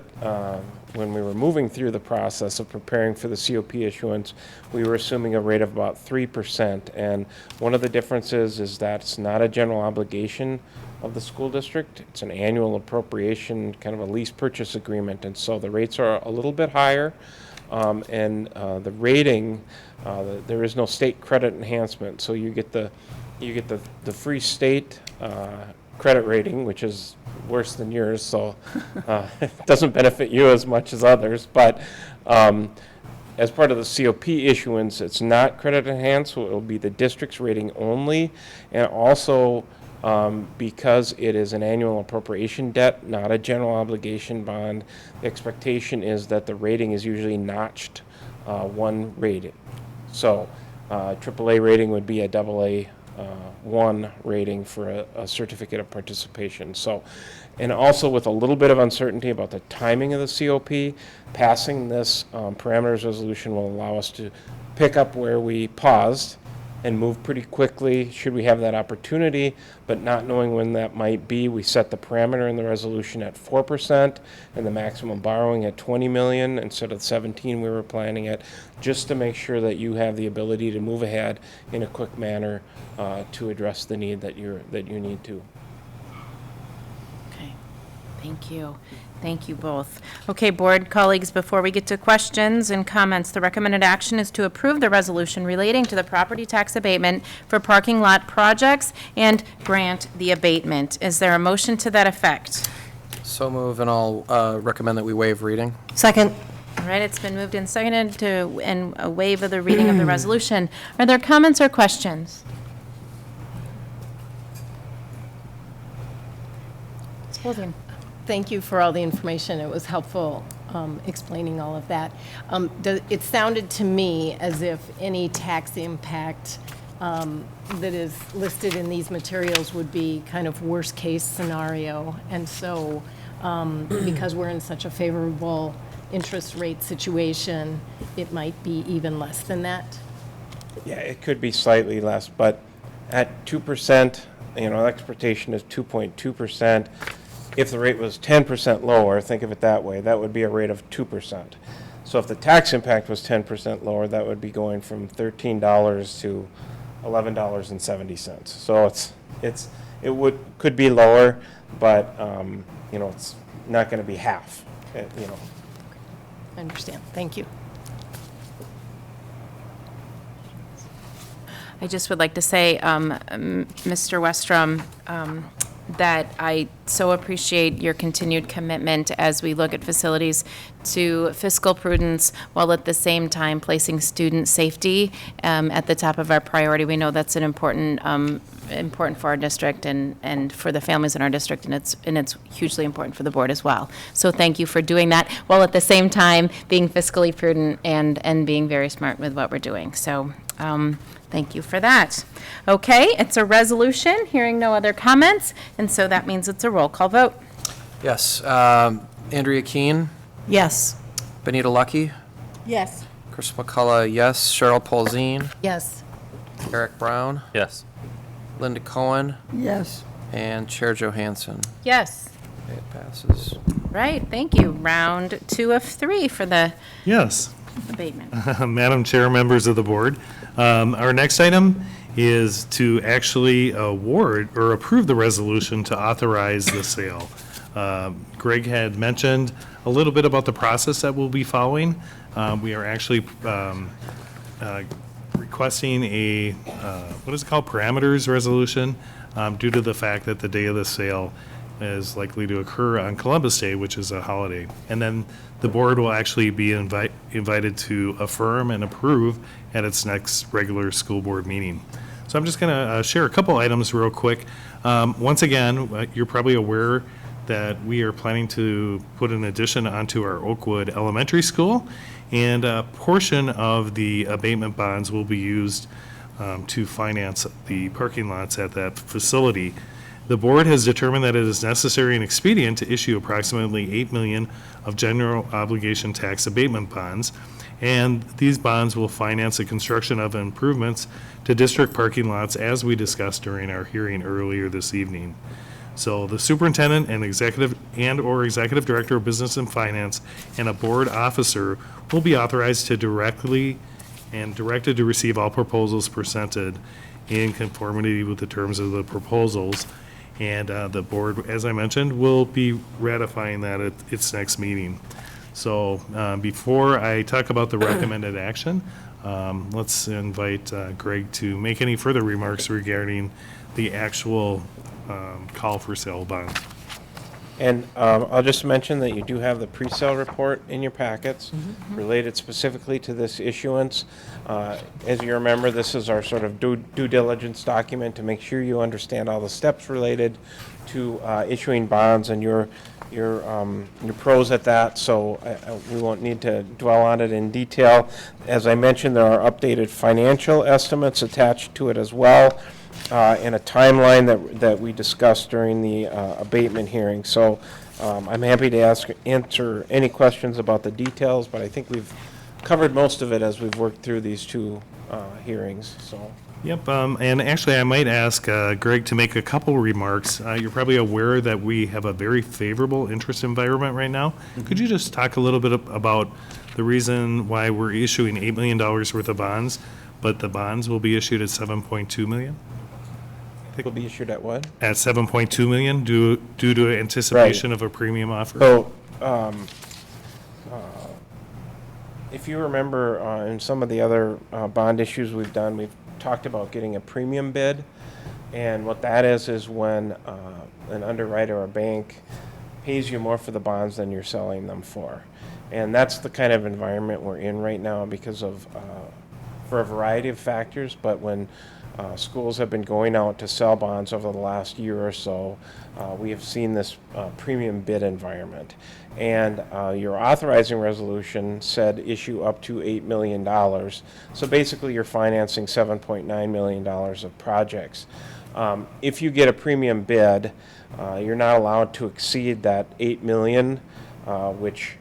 when we were moving through the process of preparing for the COP issuance, we were assuming a rate of about 3%. And one of the differences is that it's not a general obligation of the school district. It's an annual appropriation, kind of a lease purchase agreement. And so the rates are a little bit higher. And the rating, there is no state credit enhancement. So you get the free state credit rating, which is worse than yours, so it doesn't benefit you as much as others. But as part of the COP issuance, it's not credit enhanced, so it will be the district's rating only. And also, because it is an annual appropriation debt, not a general obligation bond, the expectation is that the rating is usually notched one rating. So AAA rating would be a AA 1 rating for a certificate of participation. So, and also with a little bit of uncertainty about the timing of the COP, passing this parameters resolution will allow us to pick up where we paused and move pretty quickly should we have that opportunity, but not knowing when that might be, we set the parameter in the resolution at 4% and the maximum borrowing at 20 million instead of 17 we were planning at, just to make sure that you have the ability to move ahead in a quick manner to address the need that you need to. Okay, thank you. Thank you both. Okay, board colleagues, before we get to questions and comments, the recommended action is to approve the resolution relating to the property tax abatement for parking lot projects and grant the abatement. Is there a motion to that effect? So move, and I'll recommend that we waive reading. Second. All right, it's been moved and seconded to a waive of the reading of the resolution. Are there comments or questions? Ms. Wilson. Thank you for all the information. It was helpful explaining all of that. It sounded to me as if any tax impact that is listed in these materials would be kind of worst-case scenario. And so, because we're in such a favorable interest rate situation, it might be even less than that. Yeah, it could be slightly less, but at 2%, you know, expectation is 2.2%. If the rate was 10% lower, think of it that way, that would be a rate of 2%. So if the tax impact was 10% lower, that would be going from $13 to $11.70. So could be lower, but you know, it's not going to be half. You know. I understand. Thank you. I just would like to say, Mr. Westrom, that I so appreciate your continued commitment as we look at facilities to fiscal prudence while at the same time placing student safety at the top of our priority. We know that's an important for our district and for the families in our district, and it's hugely important for the board as well. So thank you for doing that while at the same time being fiscally prudent and being very smart with what we're doing. So thank you for that. Okay, it's a resolution, hearing no other comments, and so that means it's a roll call vote. Yes. Andrea Keene, Yes. Benita Lucky, Yes. Chris McCullough, yes. Cheryl Polzine, Yes. Eric Brown, Yes. Linda Cohen, Yes. and Chair Johansson. Yes. Okay, it passes. Right, thank you. Round 2 of 3 for the Yes. abatement. Madam Chair, members of the board, our next item is to actually award or approve the resolution to authorize the sale. Greg had mentioned a little bit about the process that we'll be following. We are actually requesting a, what is it called, parameters resolution, due to the fact that the day of the sale is likely to occur on Columbus Day, which is a holiday. And then the board will actually be invited to affirm and approve at its next regular school board meeting. So I'm just going to share a couple items real quick. Once again, you're probably aware that we are planning to put an addition onto our Oakwood Elementary School, and a portion of the abatement bonds will be used to finance the parking lots at that facility. The board has determined that it is necessary and expedient to issue approximately $8 million of general obligation tax abatement bonds, and these bonds will finance the construction of improvements to district parking lots as we discussed during our hearing earlier this evening. So the superintendent and or executive director of business and finance and a board officer will be authorized to directed to receive all proposals presented in conformity with the terms of the proposals. And the board, as I mentioned, will be ratifying that at its next meeting. So before I talk about the recommended action, let's invite Greg to make any further remarks regarding the actual call for sale bond. And I'll just mention that you do have the pre-sale report in your packets related specifically to this issuance. As you remember, this is our sort of due diligence document to make sure you understand all the steps related to issuing bonds and your pros at that. So we won't need to dwell on it in detail. As I mentioned, there are updated financial estimates attached to it as well. And a timeline that we discussed during the abatement hearing. So I'm happy to answer any questions about the details, but I think we've covered most of it as we've worked through these two hearings. So. Yep, and actually I might ask Greg to make a couple remarks. You're probably aware that we have a very favorable interest environment right now. Could you just talk a little bit about the reason why we're issuing $8 million worth of bonds, but the bonds will be issued at $7.2 million? Will be issued at what? At $7.2 million due to anticipation of a premium offer. So, if you remember, in some of the other bond issues we've done, we've talked about getting a premium bid, and what that is when an underwriter or a bank pays you more for the bonds than you're selling them for, and that's the kind of environment we're in right now because of for a variety of factors, but when schools have been going out to sell bonds over the last year or so, we have seen this premium bid environment. And your authorizing resolution said issue up to $8 million. So basically you're financing $7.9 million of projects. If you get a premium bid, you're not allowed to exceed that $8 million, which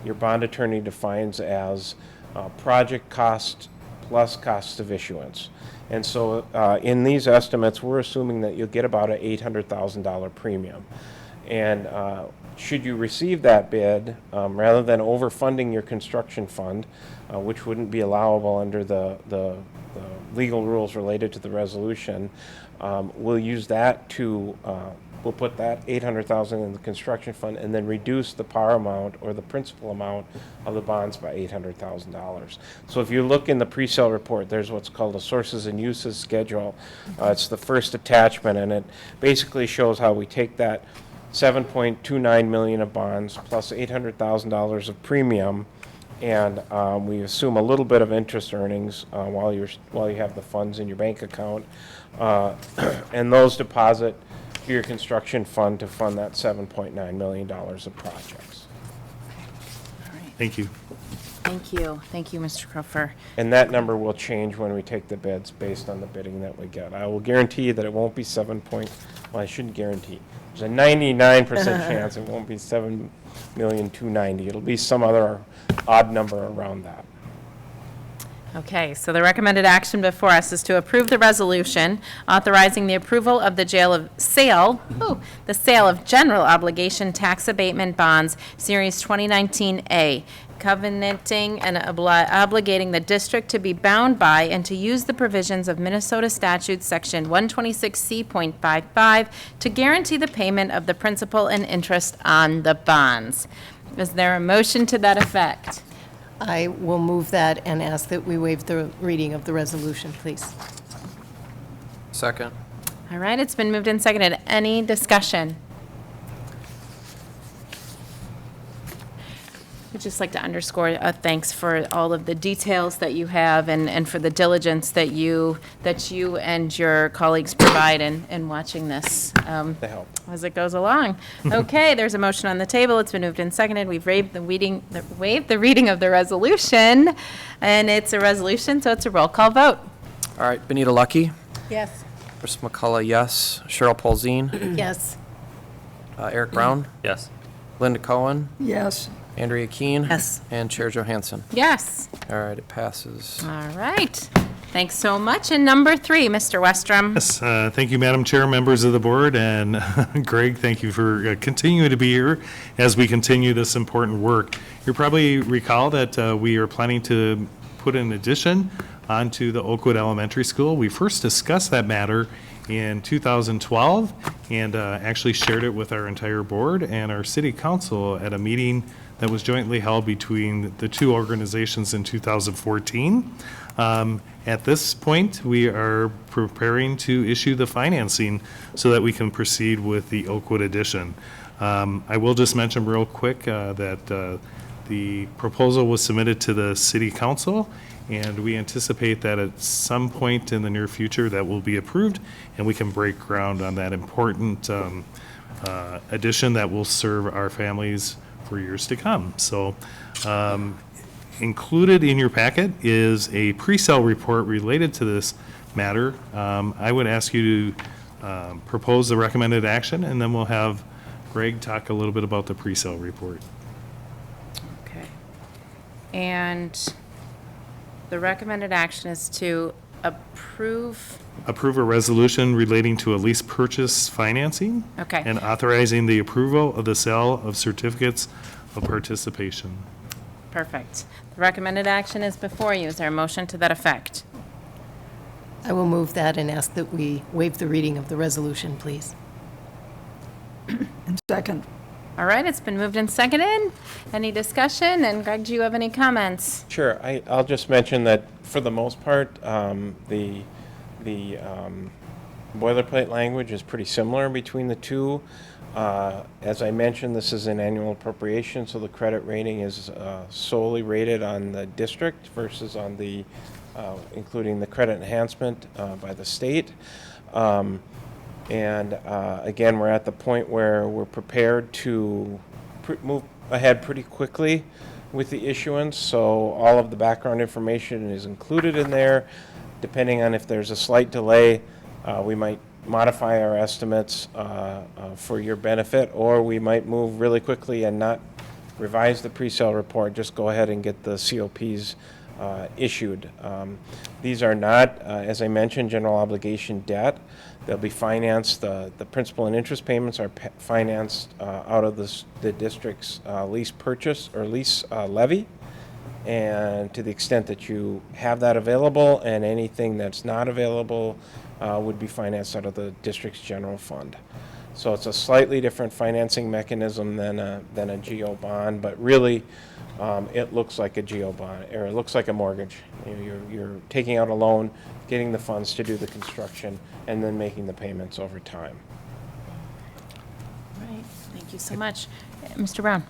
your bond attorney defines as project cost plus cost of issuance. And so in these estimates, we're assuming that you'll get about an $800,000 premium. And should you receive that bid, rather than overfunding your construction fund, which wouldn't be allowable under the legal rules related to the resolution, we'll use that to we'll put that $800,000 in the construction fund and then reduce the par amount or the principal amount of the bonds by $800,000. So if you look in the pre-sale report, there's what's called a sources and uses schedule. It's the first attachment, and it basically shows how we take that $7.29 million of bonds plus $800,000 of premium, and we assume a little bit of interest earnings while you have the funds in your bank account, and those deposit to your construction fund to fund that $7.9 million of projects. Thank you. Thank you. Thank you, Mr. Krofer. And that number will change when we take the bids based on the bidding that we get. I will guarantee you that it won't be well, I shouldn't guarantee. There's a 99% chance it won't be $7,290,000. It'll be some other odd number around that. Okay, so the recommended action before us is to approve the resolution authorizing the approval of the sale of general obligation tax abatement bonds, Series 2019A, covenanting and obligating the district to be bound by and to use the provisions of Minnesota Statute Section 126C.55 to guarantee the payment of the principal and interest on the bonds. Is there a motion to that effect? I will move that and ask that we waive the reading of the resolution, please. Second. All right, it's been moved and seconded. Any discussion? I'd just like to underscore a thanks for all of the details that you have and for the diligence that you and your colleagues provide in watching this as it goes along. Okay, there's a motion on the table. It's been moved and seconded. We've waived the reading of the resolution, and it's a resolution, so it's a roll call vote. All right, Benita Lucky, Yes. Chris McCullough, yes. Cheryl Polzine, Yes. Eric Brown, Yes. Linda Cohen, Yes. Andrea Keene. Yes. And Chair Johansson. Yes. All right, it passes. All right. Thanks so much. And number 3, Mr. Westrom. Yes, thank you, Madam Chair, members of the board, and Greg, thank you for continuing to be here as we continue this important work. You probably recall that we are planning to put an addition onto the Oakwood Elementary School. We first discussed that matter in 2012 and actually shared it with our entire board and our city council at a meeting that was jointly held between the two organizations in 2014. At this point, we are preparing to issue the financing so that we can proceed with the Oakwood addition. I will just mention real quick that the proposal was submitted to the city council, and we anticipate that at some point in the near future that will be approved, and we can break ground on that important addition that will serve our families for years to come. So included in your packet is a pre-sale report related to this matter. I would ask you to propose the recommended action, and then we'll have Greg talk a little bit about the pre-sale report. Okay. And the recommended action is to approve. Approve a resolution relating to a lease purchase financing. Okay. And authorizing the approval of the sale of certificates of participation. Perfect. The recommended action is before you. Is there a motion to that effect? I will move that and ask that we waive the reading of the resolution, please. And second. All right, it's been moved and seconded. Any discussion? And Greg, do you have any comments? Sure. I'll just mention that for the most part, the boilerplate language is pretty similar between the two. As I mentioned, this is an annual appropriation, so the credit rating is solely rated on the district versus on the including the credit enhancement by the state. Again, we're at the point where we're prepared to move ahead pretty quickly with the issuance, so all of the background information is included in there. Depending on if there's a slight delay, we might modify our estimates for your benefit, or we might move really quickly and not revise the pre-sale report, just go ahead and get the COPs issued. These are not, as I mentioned, general obligation debt. They'll be financed, the principal and interest payments are financed out of the district's lease purchase or lease levy. And to the extent that you have that available, and anything that's not available would be financed out of the district's general fund. So it's a slightly different financing mechanism than a GO bond, but really it looks like a GO bond, or it looks like a mortgage. You're taking out a loan, getting the funds to do the construction, and then making the payments over time. Right, thank you so much. Mr. Brown?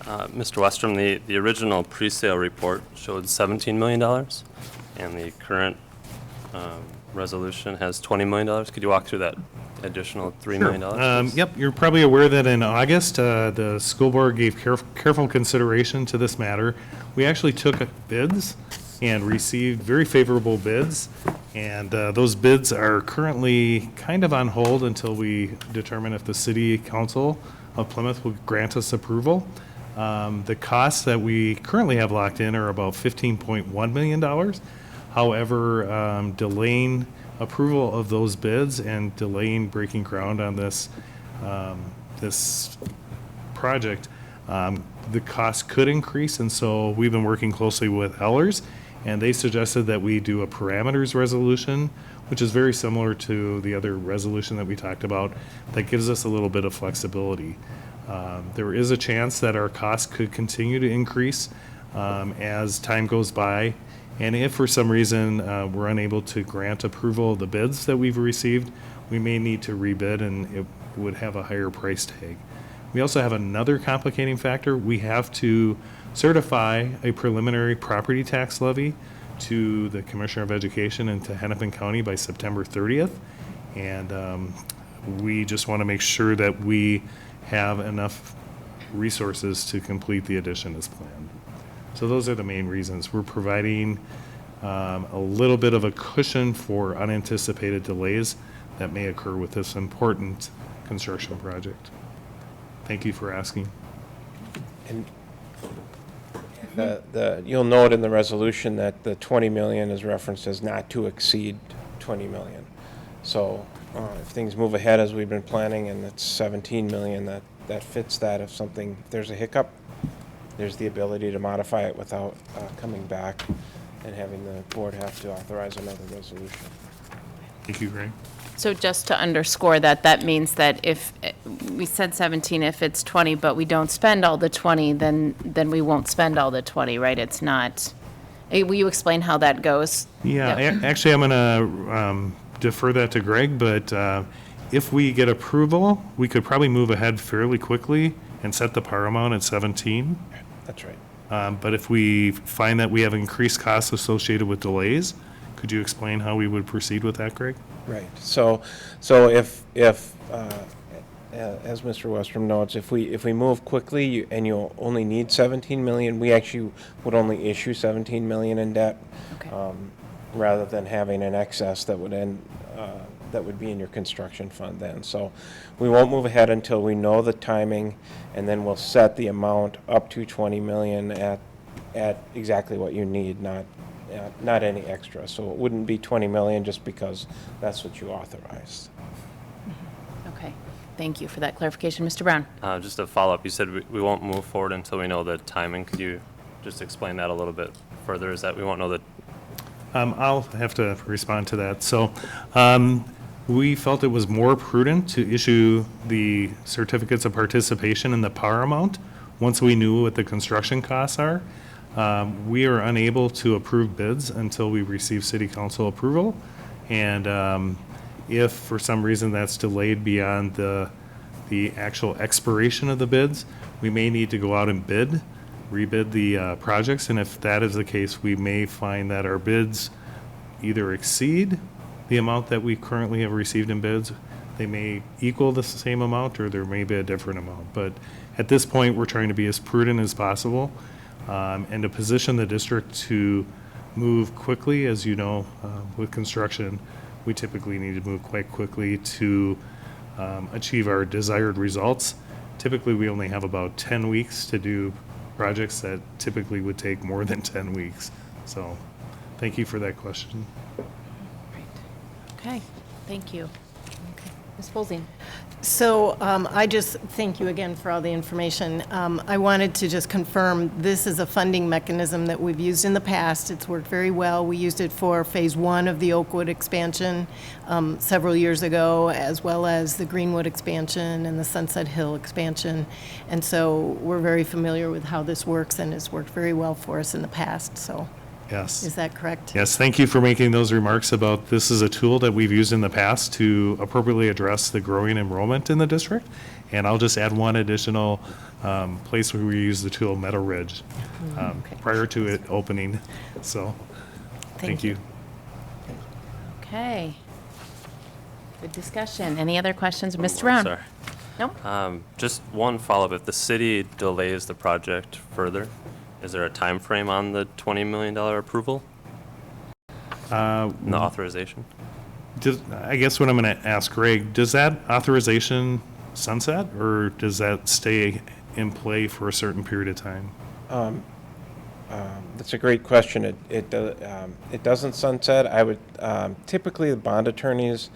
Mr. Westrom, the original pre-sale report showed $17 million, and the current resolution has $20 million. Could you walk through that additional $3 million? Yep, you're probably aware that in August, the school board gave careful consideration to this matter. We actually took bids and received very favorable bids, and those bids are currently kind of on hold until we determine if the city council of Plymouth will grant us approval. The costs that we currently have locked in are about $15.1 million. However, delaying approval of those bids and delaying breaking ground on this project, the cost could increase, and so we've been working closely with Ellers, and they suggested that we do a parameters resolution, which is very similar to the other resolution that we talked about, that gives us a little bit of flexibility. There is a chance that our costs could continue to increase as time goes by. And if for some reason we're unable to grant approval of the bids that we've received, we may need to rebid, and it would have a higher price tag. We also have another complicating factor. We have to certify a preliminary property tax levy to the Commissioner of Education and to Hennepin County by September 30th. And we just want to make sure that we have enough resources to complete the addition as planned. So those are the main reasons. We're providing a little bit of a cushion for unanticipated delays that may occur with this important construction project. Thank you for asking. And you'll note in the resolution that the 20 million is referenced as not to exceed 20 million. So if things move ahead as we've been planning, and it's 17 million, that fits that. If there's a hiccup, there's the ability to modify it without coming back and having the board have to authorize another resolution. Thank you, Greg. So just to underscore that, that means that if, we said 17, if it's 20, but we don't spend all the 20, then we won't spend all the 20, right? It's not, will you explain how that goes? Yeah, actually, I'm going to defer that to Greg, but if we get approval, we could probably move ahead fairly quickly and set the par amount at 17. That's right. But if we find that we have increased costs associated with delays, could you explain how we would proceed with that, Greg? Right. So if as Mr. Westrom notes, if we move quickly and you only need 17 million, we actually would only issue 17 million in debt, rather than having an excess that would be in your construction fund then. So we won't move ahead until we know the timing, and then we'll set the amount up to 20 million at exactly what you need, not any extra. So it wouldn't be 20 million just because that's what you authorized. Okay, thank you for that clarification. Mr. Brown? Just a follow-up, you said we won't move forward until we know the timing. Could you just explain that a little bit further? Is that we won't know the... I'll have to respond to that. So we felt it was more prudent to issue the certificates of participation in the par amount once we knew what the construction costs are. We are unable to approve bids until we receive city council approval. And if for some reason that's delayed beyond the actual expiration of the bids, we may need to go out and rebid the projects. And if that is the case, we may find that our bids either exceed the amount that we currently have received in bids. They may equal the same amount, or there may be a different amount. But at this point, we're trying to be as prudent as possible and to position the district to move quickly. As you know, with construction, we typically need to move quite quickly to achieve our desired results. Typically, we only have about 10 weeks to do projects that typically would take more than 10 weeks. So thank you for that question. Okay, thank you. Okay, Ms. Polzin. So I just thank you again for all the information. I wanted to just confirm this is a funding mechanism that we've used in the past. It's worked very well. We used it for phase 1 of the Oakwood expansion several years ago, as well as the Greenwood expansion and the Sunset Hill expansion. And so we're very familiar with how this works, and it's worked very well for us in the past. So Yes. is that correct? Yes, thank you for making those remarks about this is a tool that we've used in the past to appropriately address the growing enrollment in the district. And I'll just add one additional place where we use the tool, Meadow Ridge, prior to it opening. So, thank you. Okay. Good discussion. Any other questions? Mr. Brown? Sorry. Nope. Just one follow-up. If the city delays the project further, is there a time frame on the $20 million approval? And the authorization? I guess what I'm going to ask Greg, does that authorization sunset, or does that stay in play for a certain period of time? That's a great question. It doesn't sunset. I would typically the bond attorneys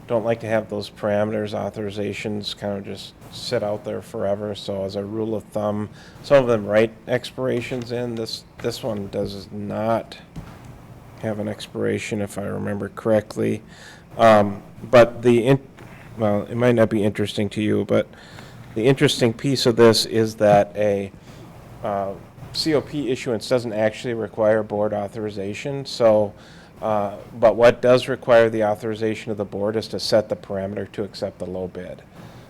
don't like to have those parameters, authorizations kind of just sit out there forever. So as a rule of thumb, some of them write expirations in. This one does not have an expiration, if I remember correctly. But well, it might not be interesting to you, but the interesting piece of this is that a COP issuance doesn't actually require board authorization. So, but what does require the authorization of the board is to set the parameter to accept the low bid.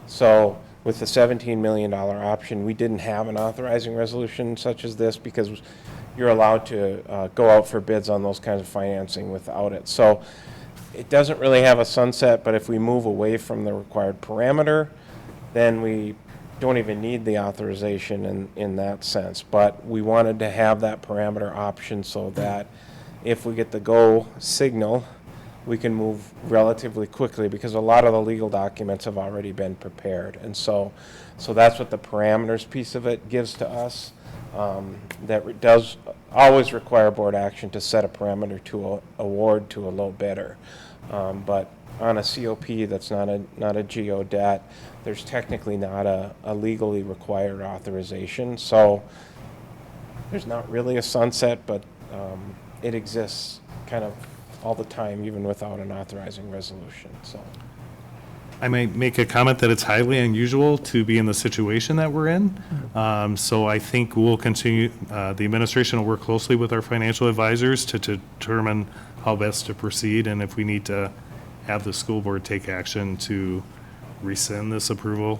So with the $17 million option, we didn't have an authorizing resolution such as this because you're allowed to go out for bids on those kinds of financing without it. So it doesn't really have a sunset, but if we move away from the required parameter, then we don't even need the authorization in that sense. But we wanted to have that parameter option so that if we get the go signal, we can move relatively quickly because a lot of the legal documents have already been prepared. And so that's what the parameters piece of it gives to us. That does always require board action to set a parameter to award to a low bidder. But on a COP that's not a GO debt, there's technically not a legally required authorization. So there's not really a sunset, but it exists kind of all the time, even without an authorizing resolution. So I might make a comment that it's highly unusual to be in the situation that we're in. So I think we'll continue, the administration will work closely with our financial advisors to determine how best to proceed, and if we need to have the school board take action to rescind this approval,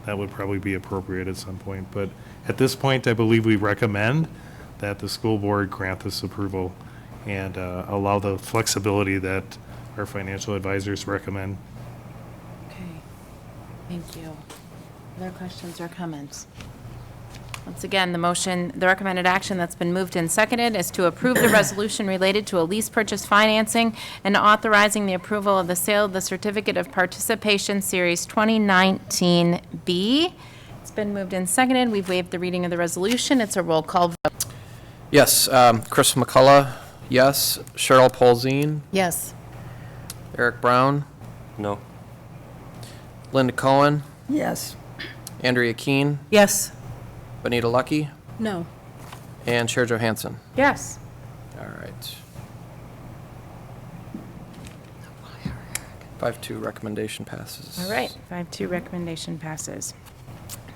that would probably be appropriate at some point. But at this point, I believe we recommend that the school board grant this approval and allow the flexibility that our financial advisors recommend. Okay, thank you. Other questions or comments? Once again, the recommended action that's been moved and seconded is to approve the resolution related to a lease purchase financing and authorizing the approval of the sale of the Certificate of Participation Series 2019B. It's been moved and seconded. We've waived the reading of the resolution. It's a roll call vote. Yes, Chris McCullough, yes. Cheryl Polzin, Yes. Eric Brown, No. Linda Cohen, Yes. Andrea Keene, Yes. Bonita Lucky, No. and Chair Johansson. Yes. All right. 5-2 recommendation passes. All right, 5-2 recommendation passes.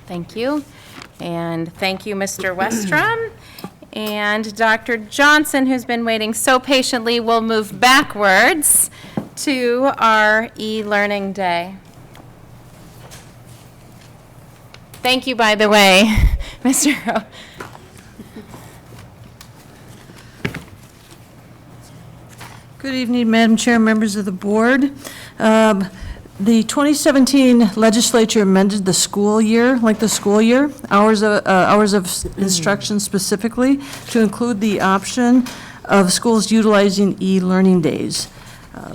Thank you. And thank you, Mr. Westrom. And Dr. Johnson, who's been waiting so patiently, will move backwards to our e-learning day. Thank you, by the way, Mr. Good evening, Madam Chair, members of the board. The 2017 legislature amended the school year, hours of instruction specifically, to include the option of schools utilizing e-learning days.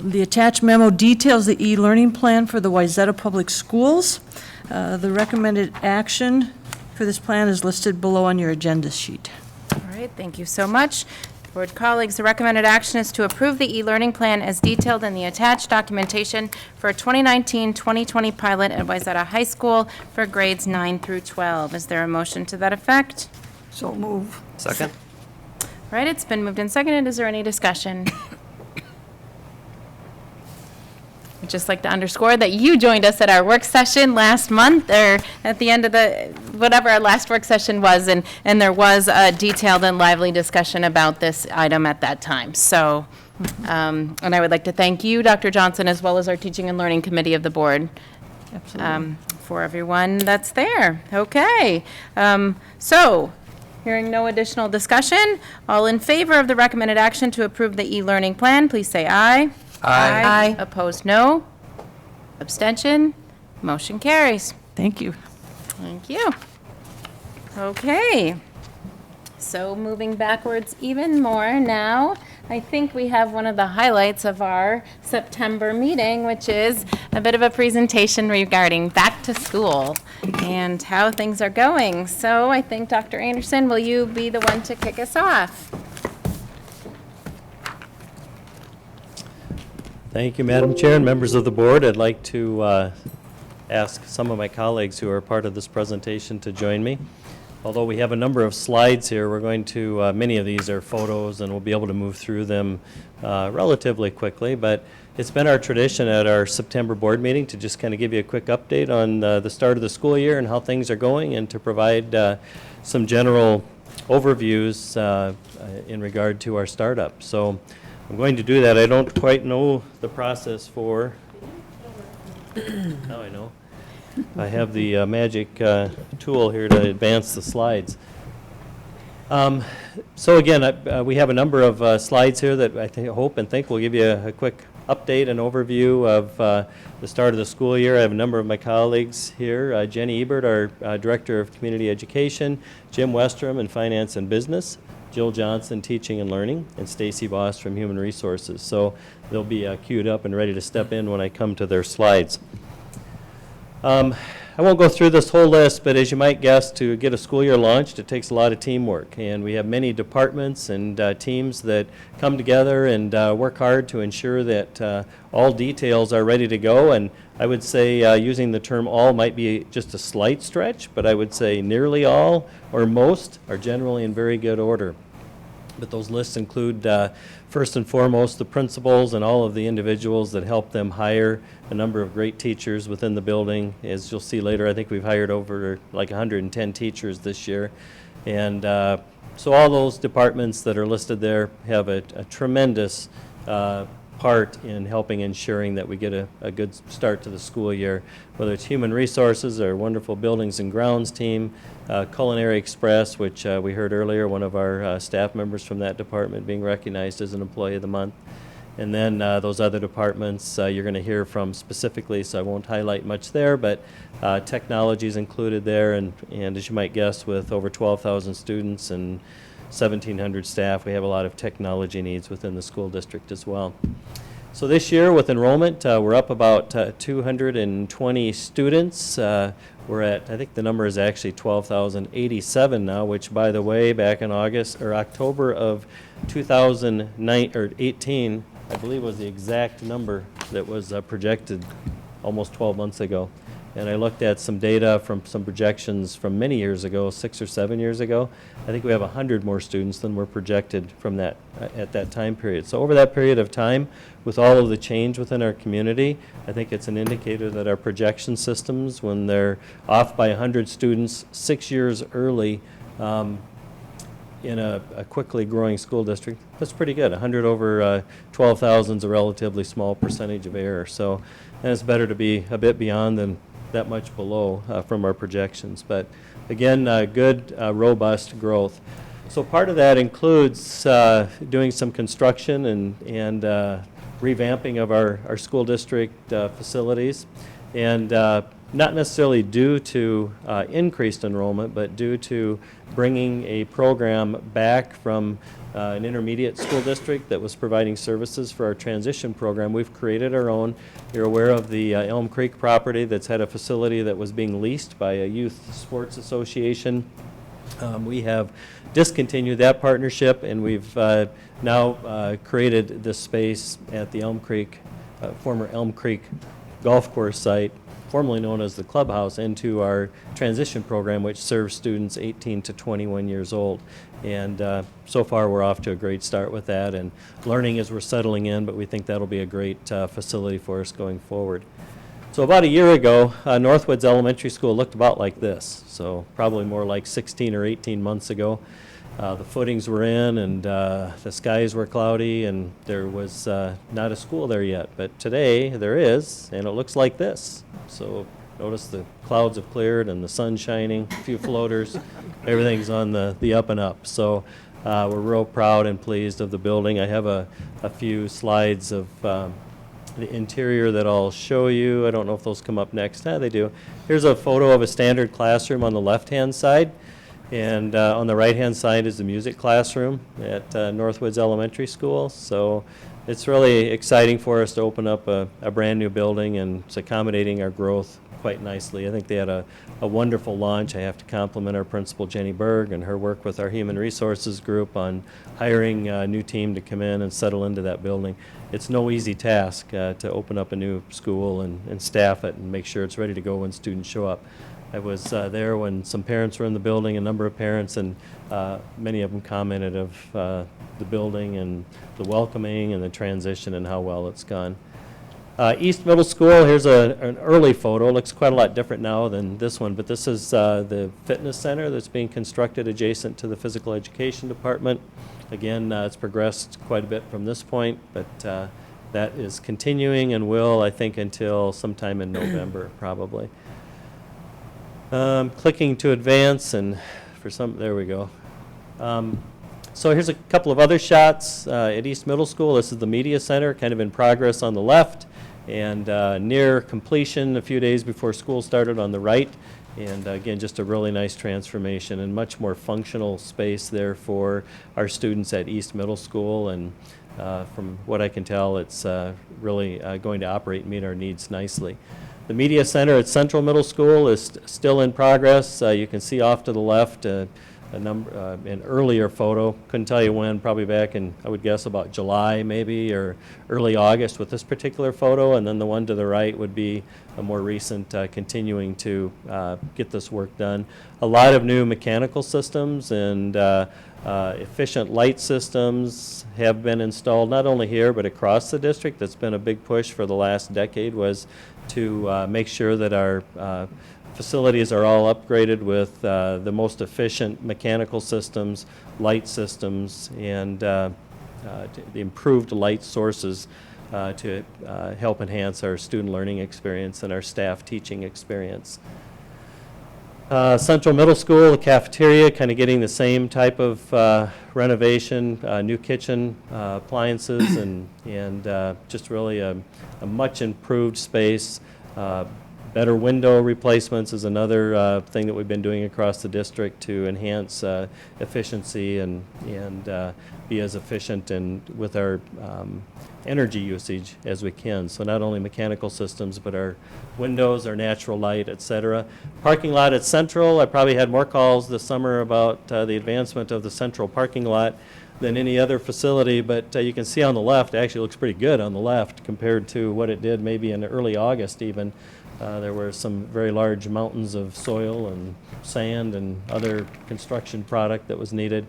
The attached memo details the e-learning plan for the Wayzata Public Schools. The recommended action for this plan is listed below on your agenda sheet. All right, thank you so much. Board colleagues, the recommended action is to approve the e-learning plan as detailed in the attached documentation for a 2019-2020 pilot at Wayzata High School for grades 9 through 12. Is there a motion to that effect? So move. Second? All right, it's been moved and seconded. Is there any discussion? I'd just like to underscore that you joined us at our work session last month, or at the end of whatever our last work session was, and there was a detailed and lively discussion about this item at that time. So, and I would like to thank you, Dr. Johnson, as well as our Teaching and Learning Committee of the board. For everyone that's there. Okay. So, hearing no additional discussion, all in favor of the recommended action to approve the e-learning plan, please say aye. Aye. Opposed, no. Abstention? Motion carries. Thank you. Thank you. Okay. So moving backwards even more now, I think we have one of the highlights of our September meeting, which is a bit of a presentation regarding back to school and how things are going. So I think, Dr. Anderson, will you be the one to kick us off? Thank you, Madam Chair and members of the board. I'd like to ask some of my colleagues who are part of this presentation to join me. Although we have a number of slides here, we're going to, many of these are photos, and we'll be able to move through them relatively quickly. But it's been our tradition at our September board meeting to just kind of give you a quick update on the start of the school year and how things are going, and to provide some general overviews in regard to our startup. So I'm going to do that. I don't quite know the process for, now I know. I have the magic tool here to advance the slides. So again, we have a number of slides here that I hope and think will give you a quick update and overview of the start of the school year. I have a number of my colleagues here. Jenny Ebert, our Director of Community Education, Jim Westrom in Finance and Business, Jill Johnson, Teaching and Learning, and Stacy Voss from Human Resources. So they'll be queued up and ready to step in when I come to their slides. I won't go through this whole list, but as you might guess, to get a school year launched, it takes a lot of teamwork. And we have many departments and teams that come together and work hard to ensure that all details are ready to go. And I would say using the term all might be just a slight stretch, but I would say nearly all or most are generally in very good order. But those lists include, first and foremost, the principals and all of the individuals that help them hire a number of great teachers within the building. As you'll see later, I think we've hired over like 110 teachers this year. And so all those departments that are listed there have a tremendous part in helping ensuring that we get a good start to the school year, whether it's Human Resources, our wonderful Buildings and Grounds team, Culinary Express, which we heard earlier, one of our staff members from that department being recognized as an Employee of the Month. And then those other departments you're going to hear from specifically, so I won't highlight much there, but technology is included there, and as you might guess, with over 12,000 students and 1,700 staff, we have a lot of technology needs within the school district as well. So this year with enrollment, we're up about 220 students. We're at, I think the number is actually 12,087 now, which by the way, back in August or October of 2018, I believe was the exact number that was projected almost 12 months ago. And I looked at some data from some projections from many years ago, 6 or 7 years ago. I think we have 100 more students than were projected from that at that time period. So over that period of time, with all of the change within our community, I think it's an indicator that our projection systems, when they're off by 100 students 6 years early in a quickly growing school district, that's pretty good. 100 over 12,000 is a relatively small percentage of error. So, and it's better to be a bit beyond than that much below from our projections. But again, good, robust growth. So part of that includes doing some construction and revamping of our school district facilities. And not necessarily due to increased enrollment, but due to bringing a program back from an intermediate school district that was providing services for our transition program. We've created our own. You're aware of the Elm Creek property that's had a facility that was being leased by a youth sports association. We have discontinued that partnership, and we've now created this space at the Elm Creek, former Elm Creek golf course site, formerly known as the clubhouse, into our transition program, which serves students 18 to 21 years old. And so far we're off to a great start with that and learning as we're settling in, but we think that'll be a great facility for us going forward. So about a year ago, Northwoods Elementary School looked about like this, so probably more like 16 or 18 months ago. The footings were in, and the skies were cloudy, and there was not a school there yet. But today there is, and it looks like this. So notice the clouds have cleared and the sun's shining, a few floaters, everything's on the up and up. So we're real proud and pleased of the building. I have a few slides of the interior that I'll show you. I don't know if those come up next. They do. Here's a photo of a standard classroom on the left-hand side. And on the right-hand side is the music classroom at Northwoods Elementary School. So it's really exciting for us to open up a brand new building, and it's accommodating our growth quite nicely. I think they had a wonderful launch. I have to compliment our principal, Jenny Berg, and her work with our human resources group on hiring a new team to come in and settle into that building. It's no easy task to open up a new school and staff it and make sure it's ready to go when students show up. I was there when some parents were in the building, a number of parents, and many of them commented of the building and the welcoming and the transition and how well it's gone. East Middle School, here's an early photo. It looks quite a lot different now than this one, but this is the fitness center that's being constructed adjacent to the physical education department. Again, it's progressed quite a bit from this point, but that is continuing and will, I think, until sometime in November, probably. Clicking to advance, and for some, there we go. So here's a couple of other shots at East Middle School. This is the media center, kind of in progress on the left, and near completion a few days before school started on the right. And again, just a really nice transformation and much more functional space there for our students at East Middle School. And from what I can tell, it's really going to operate and meet our needs nicely. The media center at Central Middle School is still in progress. You can see off to the left an earlier photo. Couldn't tell you when, probably back in, I would guess, about July maybe, or early August with this particular photo. And then the one to the right would be a more recent continuing to get this work done. A lot of new mechanical systems and efficient light systems have been installed, not only here but across the district. That's been a big push for the last decade, was to make sure that our facilities are all upgraded with the most efficient mechanical systems, light systems, and the improved light sources to help enhance our student learning experience and our staff teaching experience. Central Middle School, the cafeteria, kind of getting the same type of renovation, new kitchen, appliances, and just really a much improved space. Better window replacements is another thing that we've been doing across the district to enhance efficiency and be as efficient and with our energy usage as we can. So not only mechanical systems, but our windows, our natural light, etc. Parking lot at Central, I probably had more calls this summer about the advancement of the Central parking lot than any other facility, but you can see on the left, it actually looks pretty good on the left compared to what it did maybe in early August even. There were some very large mountains of soil and sand and other construction product that was needed.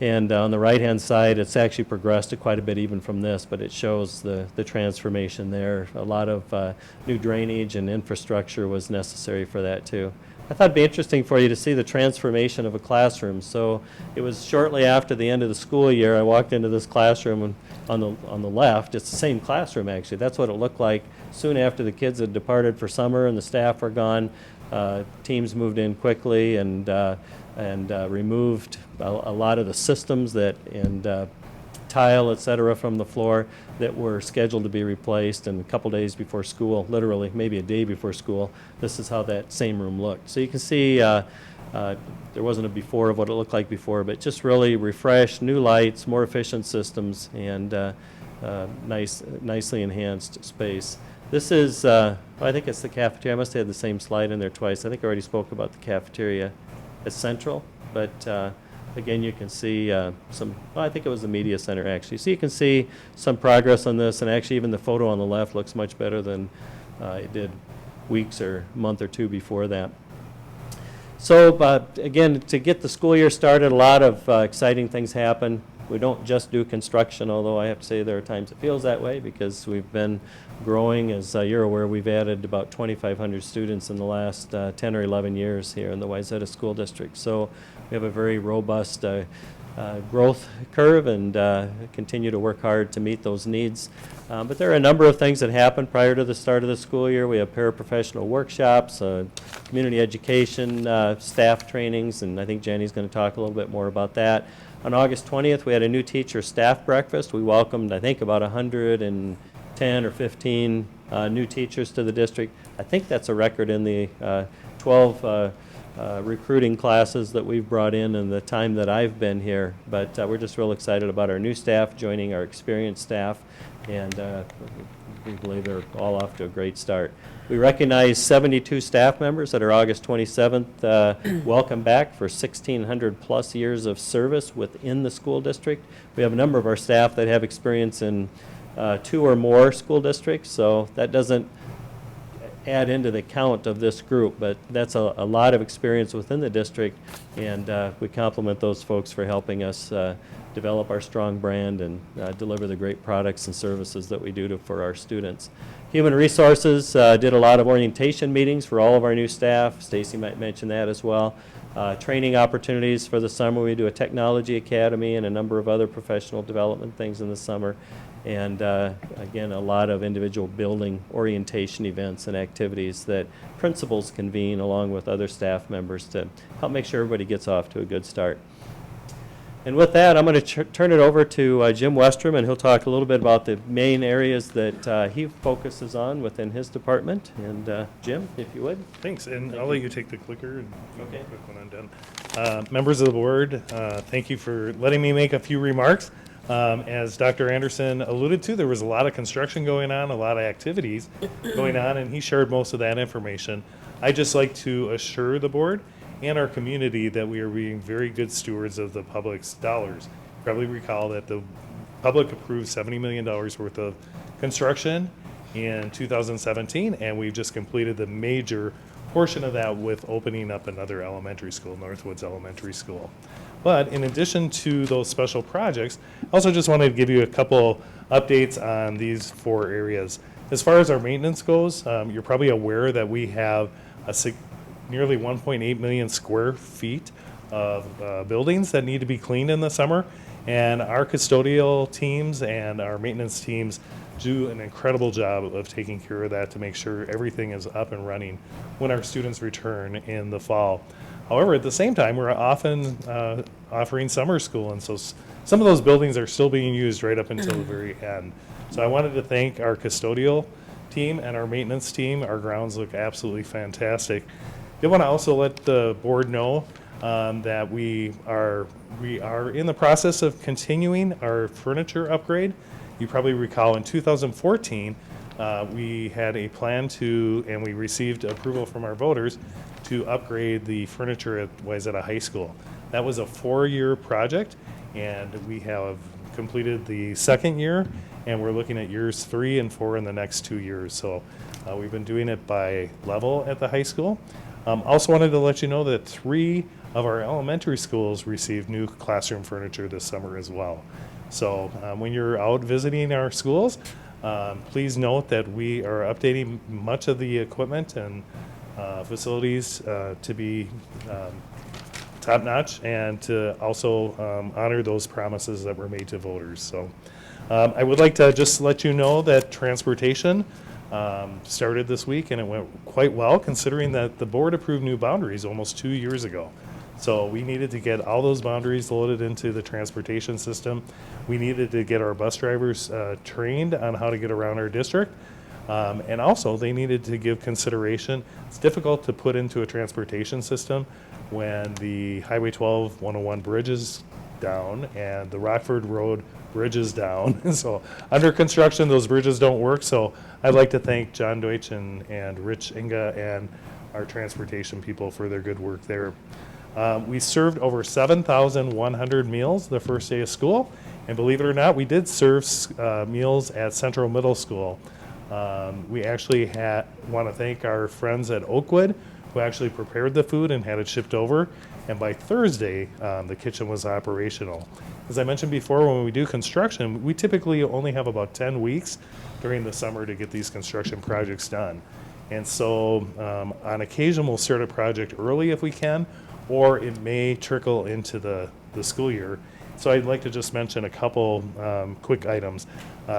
And on the right-hand side, it's actually progressed quite a bit even from this, but it shows the transformation there. A lot of new drainage and infrastructure was necessary for that too. I thought it'd be interesting for you to see the transformation of a classroom. So it was shortly after the end of the school year, I walked into this classroom, and on the left, it's the same classroom actually. That's what it looked like soon after the kids had departed for summer and the staff were gone. Teams moved in quickly and removed a lot of the systems and tile, et cetera, from the floor that were scheduled to be replaced. And a couple days before school, literally maybe a day before school, this is how that same room looked. So you can see there wasn't a before of what it looked like before, but just really refreshed, new lights, more efficient systems, and nicely enhanced space. This is, I think it's the cafeteria. I must have had the same slide in there twice. I think I already spoke about the cafeteria as central, but again, you can see I think it was the media center actually. So you can see some progress on this, and actually even the photo on the left looks much better than it did weeks or month or two before that. So again, to get the school year started, a lot of exciting things happen. We don't just do construction, although I have to say there are times it feels that way because we've been growing. As you're aware, we've added about 2,500 students in the last 10 or 11 years here in the Wayzata School District. So we have a very robust growth curve and continue to work hard to meet those needs. But there are a number of things that happen prior to the start of the school year. We have paraprofessional workshops, community education, staff trainings, and I think Jenny's going to talk a little bit more about that. On August 20th, we had a new teacher staff breakfast. We welcomed, I think, about 110 or 15 new teachers to the district. I think that's a record in the 12 recruiting classes that we've brought in the time that I've been here. But we're just real excited about our new staff joining our experienced staff, and we believe they're all off to a great start. We recognize 72 staff members that are August 27th. Welcome back for 1,600 plus years of service within the school district. We have a number of our staff that have experience in 2 or more school districts, so that doesn't add into the count of this group, but that's a lot of experience within the district, and we compliment those folks for helping us develop our strong brand and deliver the great products and services that we do for our students. Human Resources did a lot of orientation meetings for all of our new staff. Stacy might mention that as well. Training opportunities for the summer. We do a technology academy and a number of other professional development things in the summer. And again, a lot of individual building orientation events and activities that principals convene along with other staff members to help make sure everybody gets off to a good start. And with that, I'm going to turn it over to Jim Westrom, and he'll talk a little bit about the main areas that he focuses on within his department. And Jim, if you would. Thanks, and I'll let you take the clicker and okay. Quick when I'm done. Members of the board, thank you for letting me make a few remarks. As Dr. Anderson alluded to, there was a lot of construction going on, a lot of activities going on, and he shared most of that information. I'd just like to assure the board and our community that we are being very good stewards of the public's dollars. You probably recall that the public approved $70 million worth of construction in 2017, and we've just completed the major portion of that with opening up another elementary school, Northwoods Elementary School. But in addition to those special projects, I also just wanted to give you a couple updates on these 4 areas. As far as our maintenance goes, you're probably aware that we have nearly 1.8 million square feet of buildings that need to be cleaned in the summer, and our custodial teams and our maintenance teams do an incredible job of taking care of that to make sure everything is up and running when our students return in the fall. However, at the same time, we're often offering summer school, and so some of those buildings are still being used right up until the very end. So I wanted to thank our custodial team and our maintenance team. Our grounds look absolutely fantastic. I want to also let the board know that we are in the process of continuing our furniture upgrade. You probably recall in 2014, we had a plan to, and we received approval from our voters, to upgrade the furniture at Wayzata High School. That was a 4-year project, and we have completed the 2nd year, and we're looking at years 3 and 4 in the next 2 years. So we've been doing it by level at the high school. Also wanted to let you know that 3 of our elementary schools received new classroom furniture this summer as well. So when you're out visiting our schools, please note that we are updating much of the equipment and facilities to be top-notch and to also honor those promises that were made to voters. So I would like to just let you know that transportation started this week, and it went quite well, considering that the board approved new boundaries almost 2 years ago. So we needed to get all those boundaries loaded into the transportation system. We needed to get our bus drivers trained on how to get around our district. And also, they needed to give consideration. It's difficult to put into a transportation system when the Highway 12 101 bridge is down and the Rockford Road bridge is down. So under construction, those bridges don't work. So I'd like to thank John Deutsch and Rich Inga and our transportation people for their good work there. We served over 7,100 meals the first day of school. And believe it or not, we did serve meals at Central Middle School. We actually want to thank our friends at Oakwood who actually prepared the food and had it shipped over. And by Thursday, the kitchen was operational. As I mentioned before, when we do construction, we typically only have about 10 weeks during the summer to get these construction projects done. And so on occasion, we'll start a project early if we can, or it may trickle into the school year. So I'd like to just mention a couple quick items.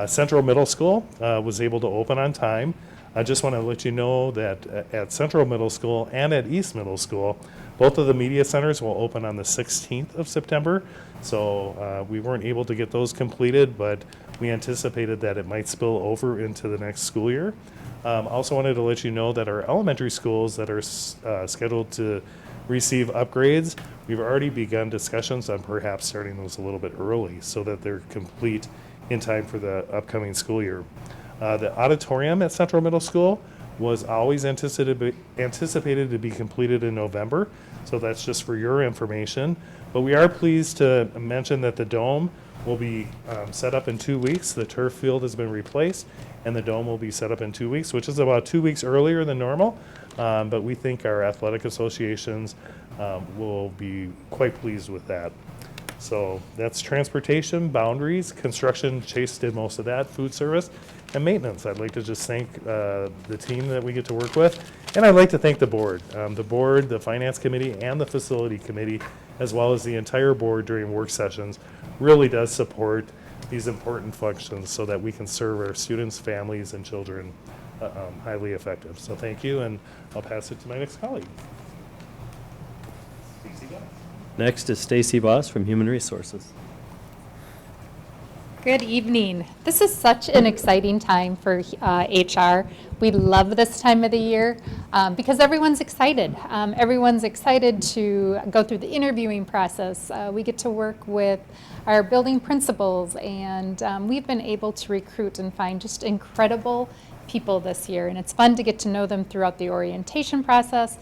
Central Middle School was able to open on time. I just want to let you know that at Central Middle School and at East Middle School, both of the media centers will open on the 16th of September. So we weren't able to get those completed, but we anticipated that it might spill over into the next school year. Also wanted to let you know that our elementary schools that are scheduled to receive upgrades, we've already begun discussions on perhaps starting those a little bit early so that they're complete in time for the upcoming school year. The auditorium at Central Middle School was always anticipated to be completed in November, so that's just for your information. But we are pleased to mention that the dome will be set up in 2 weeks. The turf field has been replaced, and the dome will be set up in 2 weeks, which is about 2 weeks earlier than normal. But we think our athletic associations will be quite pleased with that. So that's transportation, boundaries, construction, Chase did most of that, food service, and maintenance. I'd like to just thank the team that we get to work with, and I'd like to thank the board. The finance committee, and the facility committee, as well as the entire board during work sessions, really does support these important functions so that we can serve our students, families, and children highly effective. So thank you, and I'll pass it to my next colleague. Next is Stacy Boss from Human Resources. Good evening. This is such an exciting time for HR. We love this time of the year because everyone's excited. Everyone's excited to go through the interviewing process. We get to work with our building principals, and we've been able to recruit and find just incredible people this year. And it's fun to get to know them throughout the orientation process.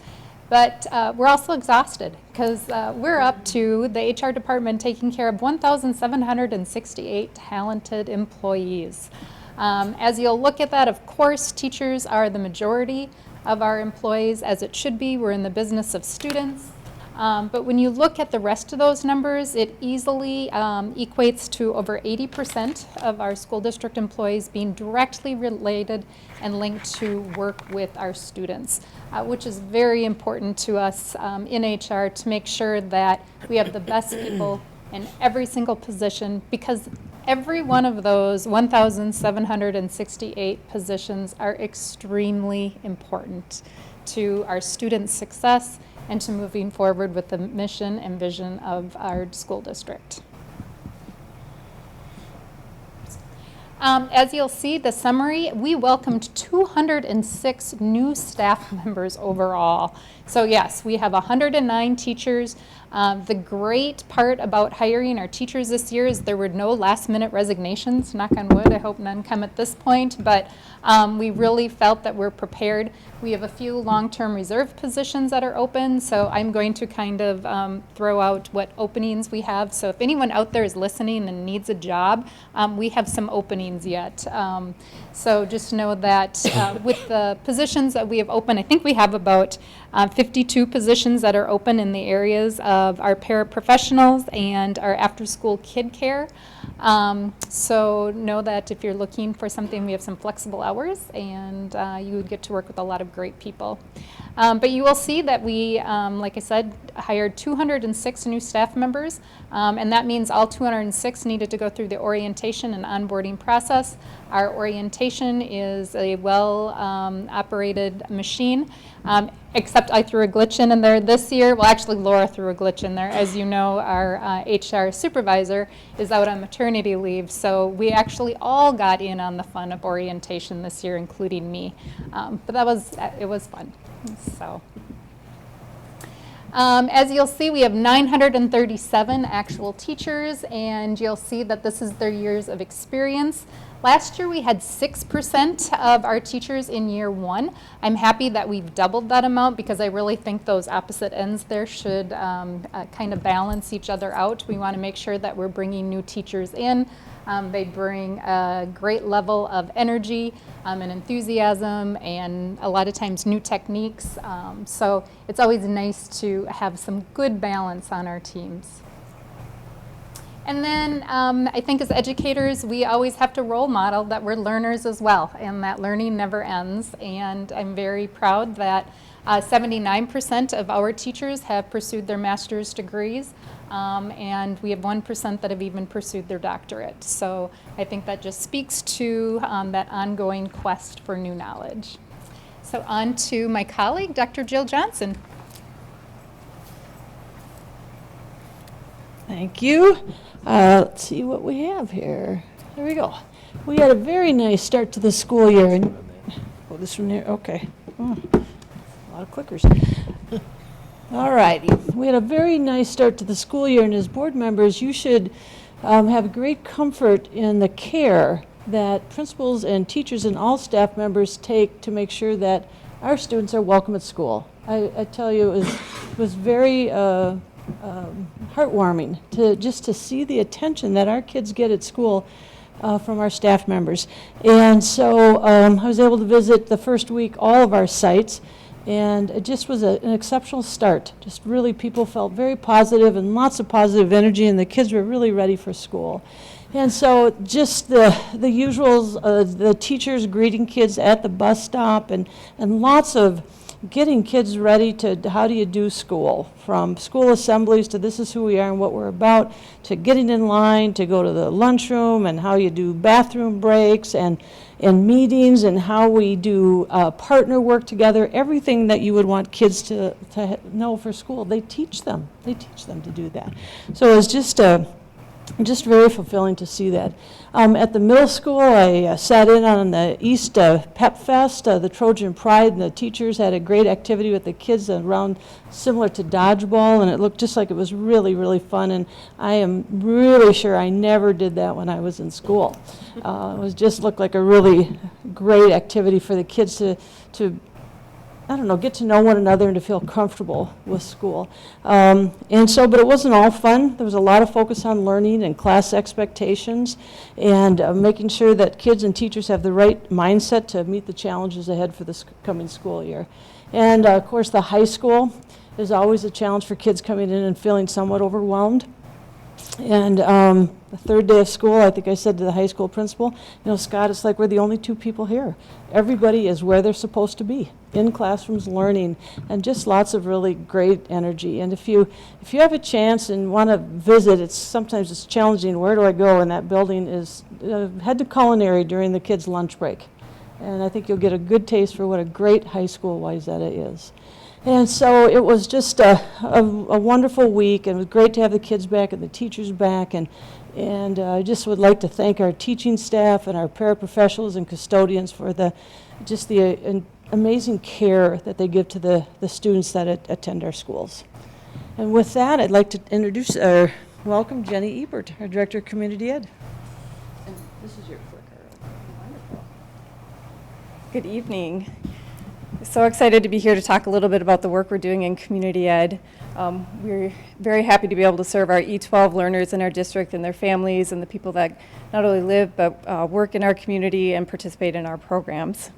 But we're also exhausted because we're up to the HR department taking care of 1,768 talented employees. As you'll look at that, of course, teachers are the majority of our employees, as it should be. We're in the business of students. But when you look at the rest of those numbers, it easily equates to over 80% of our school district employees being directly related and linked to work with our students, which is very important to us in HR to make sure that we have the best people in every single position, because every one of those 1,768 positions are extremely important to our students' success and to moving forward with the mission and vision of our school district. As you'll see, the summary, we welcomed 206 new staff members overall. So yes, we have 109 teachers. The great part about hiring our teachers this year is there were no last-minute resignations. Knock on wood, I hope none come at this point, but we really felt that we're prepared. We have a few long-term reserve positions that are open, so I'm going to kind of throw out what openings we have. So if anyone out there is listening and needs a job, we have some openings yet. So just know that with the positions that we have open, I think we have about 52 positions that are open in the areas of our paraprofessionals and our after-school kid care. So know that if you're looking for something, we have some flexible hours, and you would get to work with a lot of of great people. But you will see that we, like I said, hired 206 new staff members, and that means all 206 needed to go through the orientation and onboarding process. Our orientation is a well-operated machine, except I threw a glitch in there this year. Well, actually, Laura threw a glitch in there. As you know, our HR supervisor is out on maternity leave, so we actually all got in on the fun of orientation this year, including me. But it was fun. So, as you'll see, we have 937 actual teachers, and you'll see that this is their years of experience. Last year we had 6% of our teachers in year 1. I'm happy that we've doubled that amount because I really think those opposite ends there should kind of balance each other out. We want to make sure that we're bringing new teachers in. They bring a great level of energy and enthusiasm, and a lot of times new techniques. So it's always nice to have some good balance on our teams. And then I think as educators, we always have to role model that we're learners as well, and that learning never ends. And I'm very proud that 79% of our teachers have pursued their master's degrees, and we have 1% that have even pursued their doctorate. So I think that just speaks to that ongoing quest for new knowledge. So on to my colleague, Dr. Jill Johnson. Thank you. Let's see what we have here. There we go. We had a very nice start to the school year. And, oh, this one here, okay. Oh, a lot of clickers. All righty. We had a very nice start to the school year, and as board members, you should have great comfort in the care that principals and teachers and all staff members take to make sure that our students are welcome at school. I tell you, it was very heartwarming to see the attention that our kids get at school from our staff members. And so I was able to visit the first week all of our sites, and it just was an exceptional start. Just really, people felt very positive and lots of positive energy, and the kids were really ready for school. And so just the usuals, the teachers greeting kids at the bus stop, and lots of getting kids ready to how do you do school, from school assemblies to this is who we are and what we're about, to getting in line to go to the lunchroom, and how you do bathroom breaks and meetings, and how we do partner work together. Everything that you would want kids to know for school, they teach them. They teach them to do that. So it was just very fulfilling to see that. At the middle school, I sat in on the East Pep Fest, the Trojan Pride, and the teachers had a great activity with the kids around, similar to dodgeball, and it looked just like it was really, really fun, and I am really sure I never did that when I was in school. It was just looked like a really great activity for the kids to I don't know, get to know one another and to feel comfortable with school. But it wasn't all fun. There was a lot of focus on learning and class expectations, and making sure that kids and teachers have the right mindset to meet the challenges ahead for this coming school year. And of course, the high school is always a challenge for kids coming in and feeling somewhat overwhelmed. And the third day of school, I think I said to the high school principal, Scott, it's like we're the only two people here. Everybody is where they're supposed to be, in classrooms learning, and just lots of really great energy. And if you have a chance and want to visit, sometimes it's challenging. Where do I go? And that building is head to culinary during the kids' lunch break. And I think you'll get a good taste for what a great high school Wayzata is. And so it was just a wonderful week, and it was great to have the kids back and the teachers back. And I just would like to thank our teaching staff and our paraprofessionals and custodians for the amazing care that they give to the students that attend our schools. And with that, I'd like to welcome Jenny Ebert, our Director of Community Ed. And this is your clicker. Wonderful. Good evening. So excited to be here to talk a little bit about the work we're doing in community ed. We're very happy to be able to serve our E12 learners in our district and their families and the people that not only live but work in our community and participate in our programs.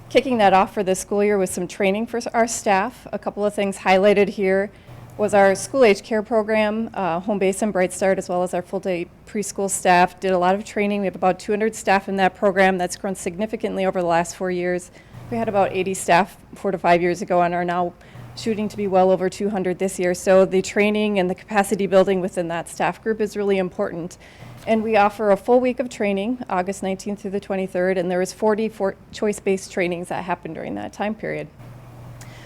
Kicking that off for this school year with some training for our staff. A couple of things highlighted here was our school age care program, Home Base and Bright Start, as well as our full day preschool staff did a lot of training. We have about 200 staff in that program. That's grown significantly over the last 4 years. We had about 80 staff 4 to 5 years ago and are now shooting to be well over 200 this year. So the training and the capacity building within that staff group is really important. And we offer a full week of training, August 19th through the 23rd, and there was 44 choice-based trainings that happened during that time period.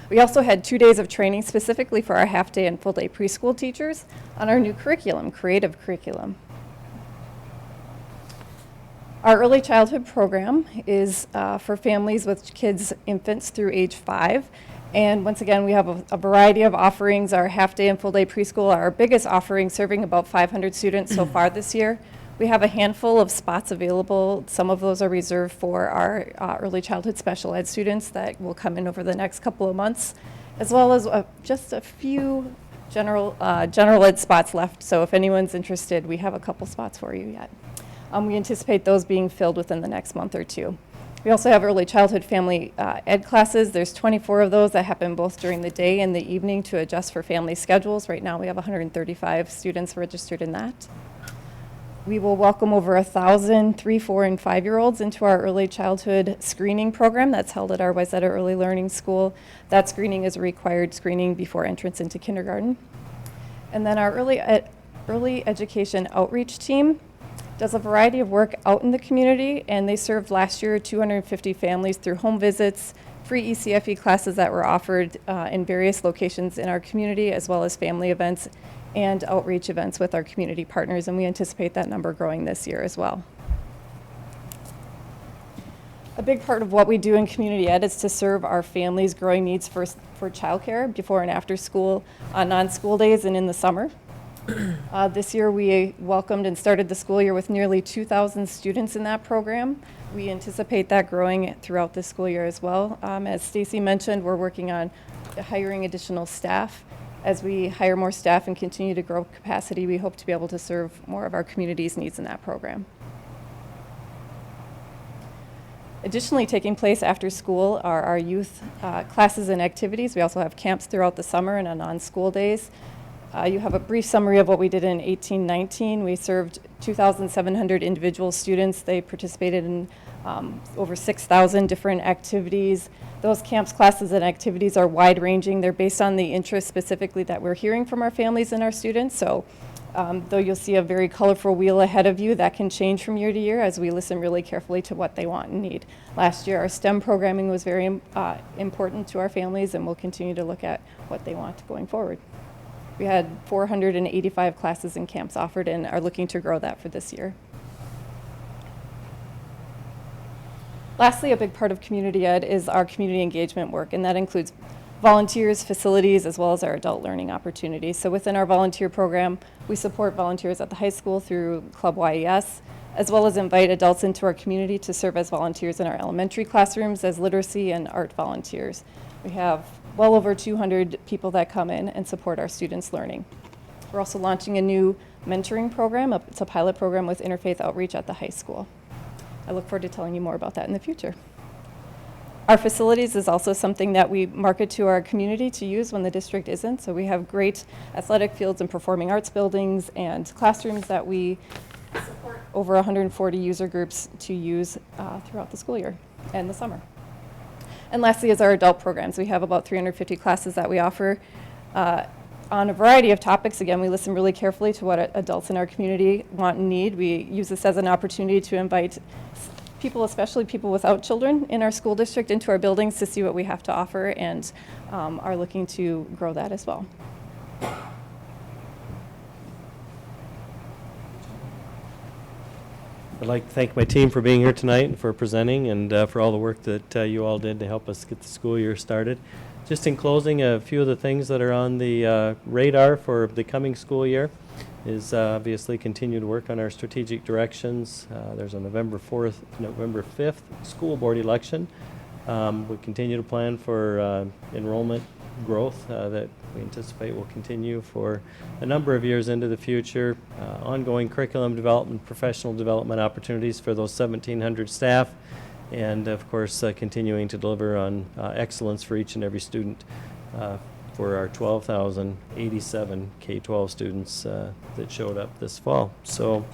We also had 2 days of training specifically for our half-day and full-day preschool teachers on our new curriculum, creative curriculum. Our early childhood program is for families with kids, infants through age 5. And once again, we have a variety of offerings. Our half-day and full-day preschool are our biggest offering, serving about 500 students so far this year. We have a handful of spots available. Some of those are reserved for our early childhood special ed students that will come in over the next couple of months, as well as just a few general ed spots left. So if anyone's interested, we have a couple spots for you yet. We anticipate those being filled within the next month or two. We also have early childhood family ed classes. There's 24 of those that happen both during the day and the evening to adjust for family schedules. Right now we have 135 students registered in that. We will welcome over 1,000 3-, 4-, and 5-year-olds into our early childhood screening program that's held at our Wayzata Early Learning School. That screening is a required screening before entrance into kindergarten. And then our early education outreach team does a variety of work out in the community, and they served last year 250 families through home visits, free ECFE classes that were offered in various locations in our community, as well as family events and outreach events with our community partners, and we anticipate that number growing this year as well. A big part of what we do in community ed is to serve our families' growing needs for childcare before and after school, on non-school days and in the summer. This year we welcomed and started the school year with nearly 2,000 students in that program. We anticipate that growing throughout the school year as well. As Stacy mentioned, we're working on hiring additional staff. As we hire more staff and continue to grow capacity, we hope to be able to serve more of our community's needs in that program. Additionally, taking place after school are our youth classes and activities. We also have camps throughout the summer and on non-school days. You have a brief summary of what we did in 18-19. We served 2,700 individual students. They participated in over 6,000 different activities. Those camps, classes, and activities are wide-ranging. They're based on the interest specifically that we're hearing from our families and our students. So though you'll see a very colorful wheel ahead of you, that can change from year to year as we listen really carefully to what they want and need. Last year, our STEM programming was very important to our families, and we'll continue to look at what they want going forward. We had 485 classes and camps offered and are looking to grow that for this year. Lastly, a big part of community ed is our community engagement work, and that includes volunteers, facilities, as well as our adult learning opportunities. So within our volunteer program, we support volunteers at the high school through Club YES, as well as invite adults into our community to serve as volunteers in our elementary classrooms as literacy and art volunteers. We have well over 200 people that come in and support our students' learning. We're also launching a new mentoring program. It's a pilot program with interfaith outreach at the high school. I look forward to telling you more about that in the future. Our facilities is also something that we market to our community to use when the district isn't. So we have great athletic fields and performing arts buildings and classrooms that we support over 140 user groups to use throughout the school year and the summer. And lastly is our adult programs. We have about 350 classes that we offer on a variety of topics. Again, we listen really carefully to what adults in our community want and need. We use this as an opportunity to invite people, especially people without children in our school district, into our buildings to see what we have to offer, and are looking to grow that as well. I'd like to thank my team for being here tonight and for presenting, and for all the work that you all did to help us get the school year started. Just in closing, a few of the things that are on the radar for the coming school year is obviously continue to work on our strategic directions. There's a November 5th school board election. We continue to plan for enrollment growth that we anticipate will continue for a number of years into the future. Ongoing curriculum development, professional development opportunities for those 1,700 staff, and of course continuing to deliver on excellence for each and every student for our 12,087 K-12 students that showed up this fall. So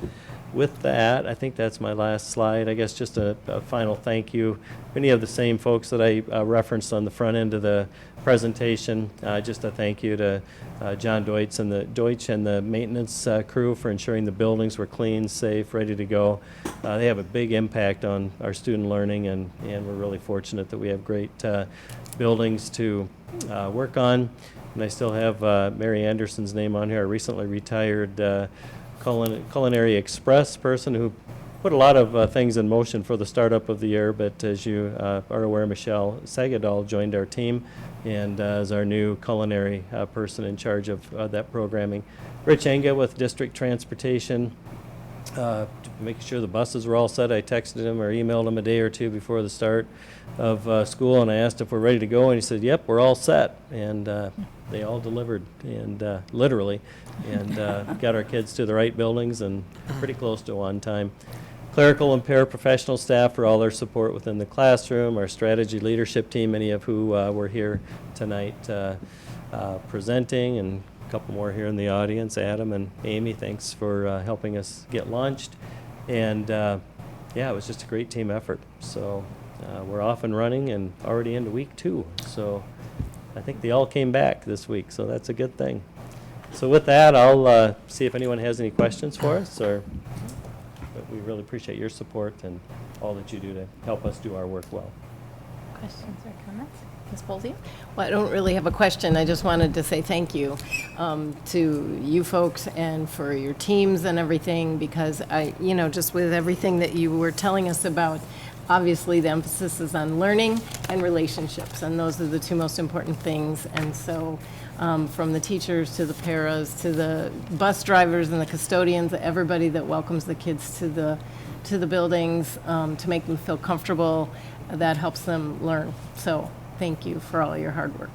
With that, I think that's my last slide. I guess just a final thank you. Many of the same folks that I referenced on the front end of the presentation. Just a thank you to John Deutsch and the maintenance crew for ensuring the buildings were clean, safe, ready to go. They have a big impact on our student learning, and we're really fortunate that we have great buildings to work on. And I still have Mary Anderson's name on here, a recently retired Culinary Express person who put a lot of things in motion for the startup of the year, but as you are aware, Michelle Sagadol joined our team and is our new culinary person in charge of that programming. Rich Enga with District Transportation, making sure the buses were all set. I texted him or emailed him a day or two before the start of school, and I asked if we're ready to go, and he said, yep, we're all set. And they all delivered, and literally, and got our kids to the right buildings and pretty close to on time. Clerical and paraprofessional staff for all their support within the classroom, our strategy leadership team, many of who were here tonight presenting, and a couple more here in the audience. Adam and Amy, thanks for helping us get launched. And yeah, it was just a great team effort. So we're off and running and already into week 2. So I think they all came back this week, so that's a good thing. So with that, I'll see if anyone has any questions for us, but we really appreciate your support and all that you do to help us do our work well. Questions or comments? Ms. Bolzio? Well, I don't really have a question. I just wanted to say thank you to you folks and for your teams and everything, because just with everything that you were telling us about, obviously the emphasis is on learning and relationships, and those are the 2 most important things. And so from the teachers to the paras to the bus drivers and the custodians, everybody that welcomes the kids to the buildings to make them feel comfortable, that helps them learn. So thank you for all your hard work.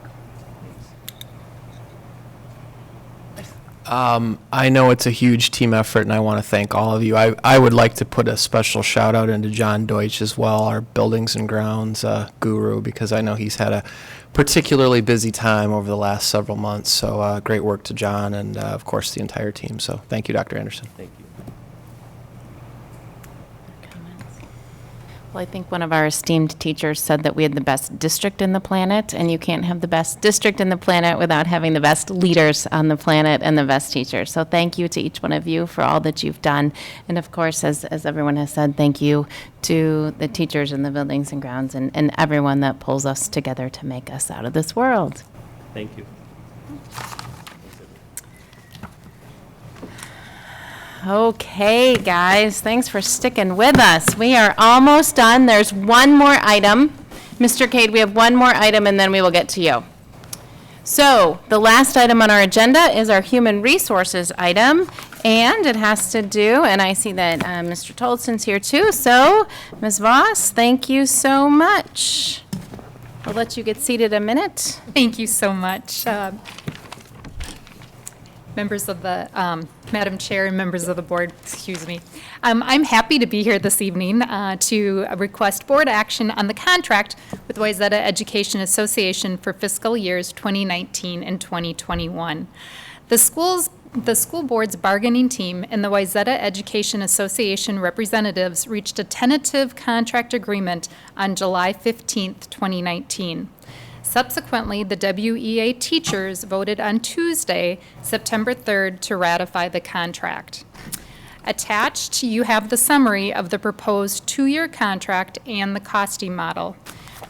I know it's a huge team effort, and I want to thank all of you. I would like to put a special shout out into John Deutsch as well, our buildings and grounds guru, because I know he's had a particularly busy time over the last several months. So great work to John and, of course, the entire team. So thank you, Dr. Anderson. Thank you. Well, I think one of our esteemed teachers said that we had the best district in the planet, and you can't have the best district in the planet without having the best leaders on the planet and the best teachers. So thank you to each one of you for all that you've done. And of course, as everyone has said, thank you to the teachers in the buildings and grounds and everyone that pulls us together to make us out of this world. Thank you. Okay, guys, thanks for sticking with us. We are almost done. There's one more item. Mr. Cade, we have one more item, and then we will get to you. So the last item on our agenda is our human resources item, and it has to do, and I see that Mr. Tolson's here too. So, Ms. Voss, thank you so much. I'll let you get seated a minute. Thank you so much. Members of the, Madam Chair and members of the board, excuse me. I'm happy to be here this evening to request board action on the contract with Wayzata Education Association for fiscal years 2019 and 2021. The school board's bargaining team and the Wayzata Education Association representatives reached a tentative contract agreement on July 15th, 2019. Subsequently, the WEA teachers voted on Tuesday, September 3rd, to ratify the contract. Attached, you have the summary of the proposed 2-year contract and the costing model.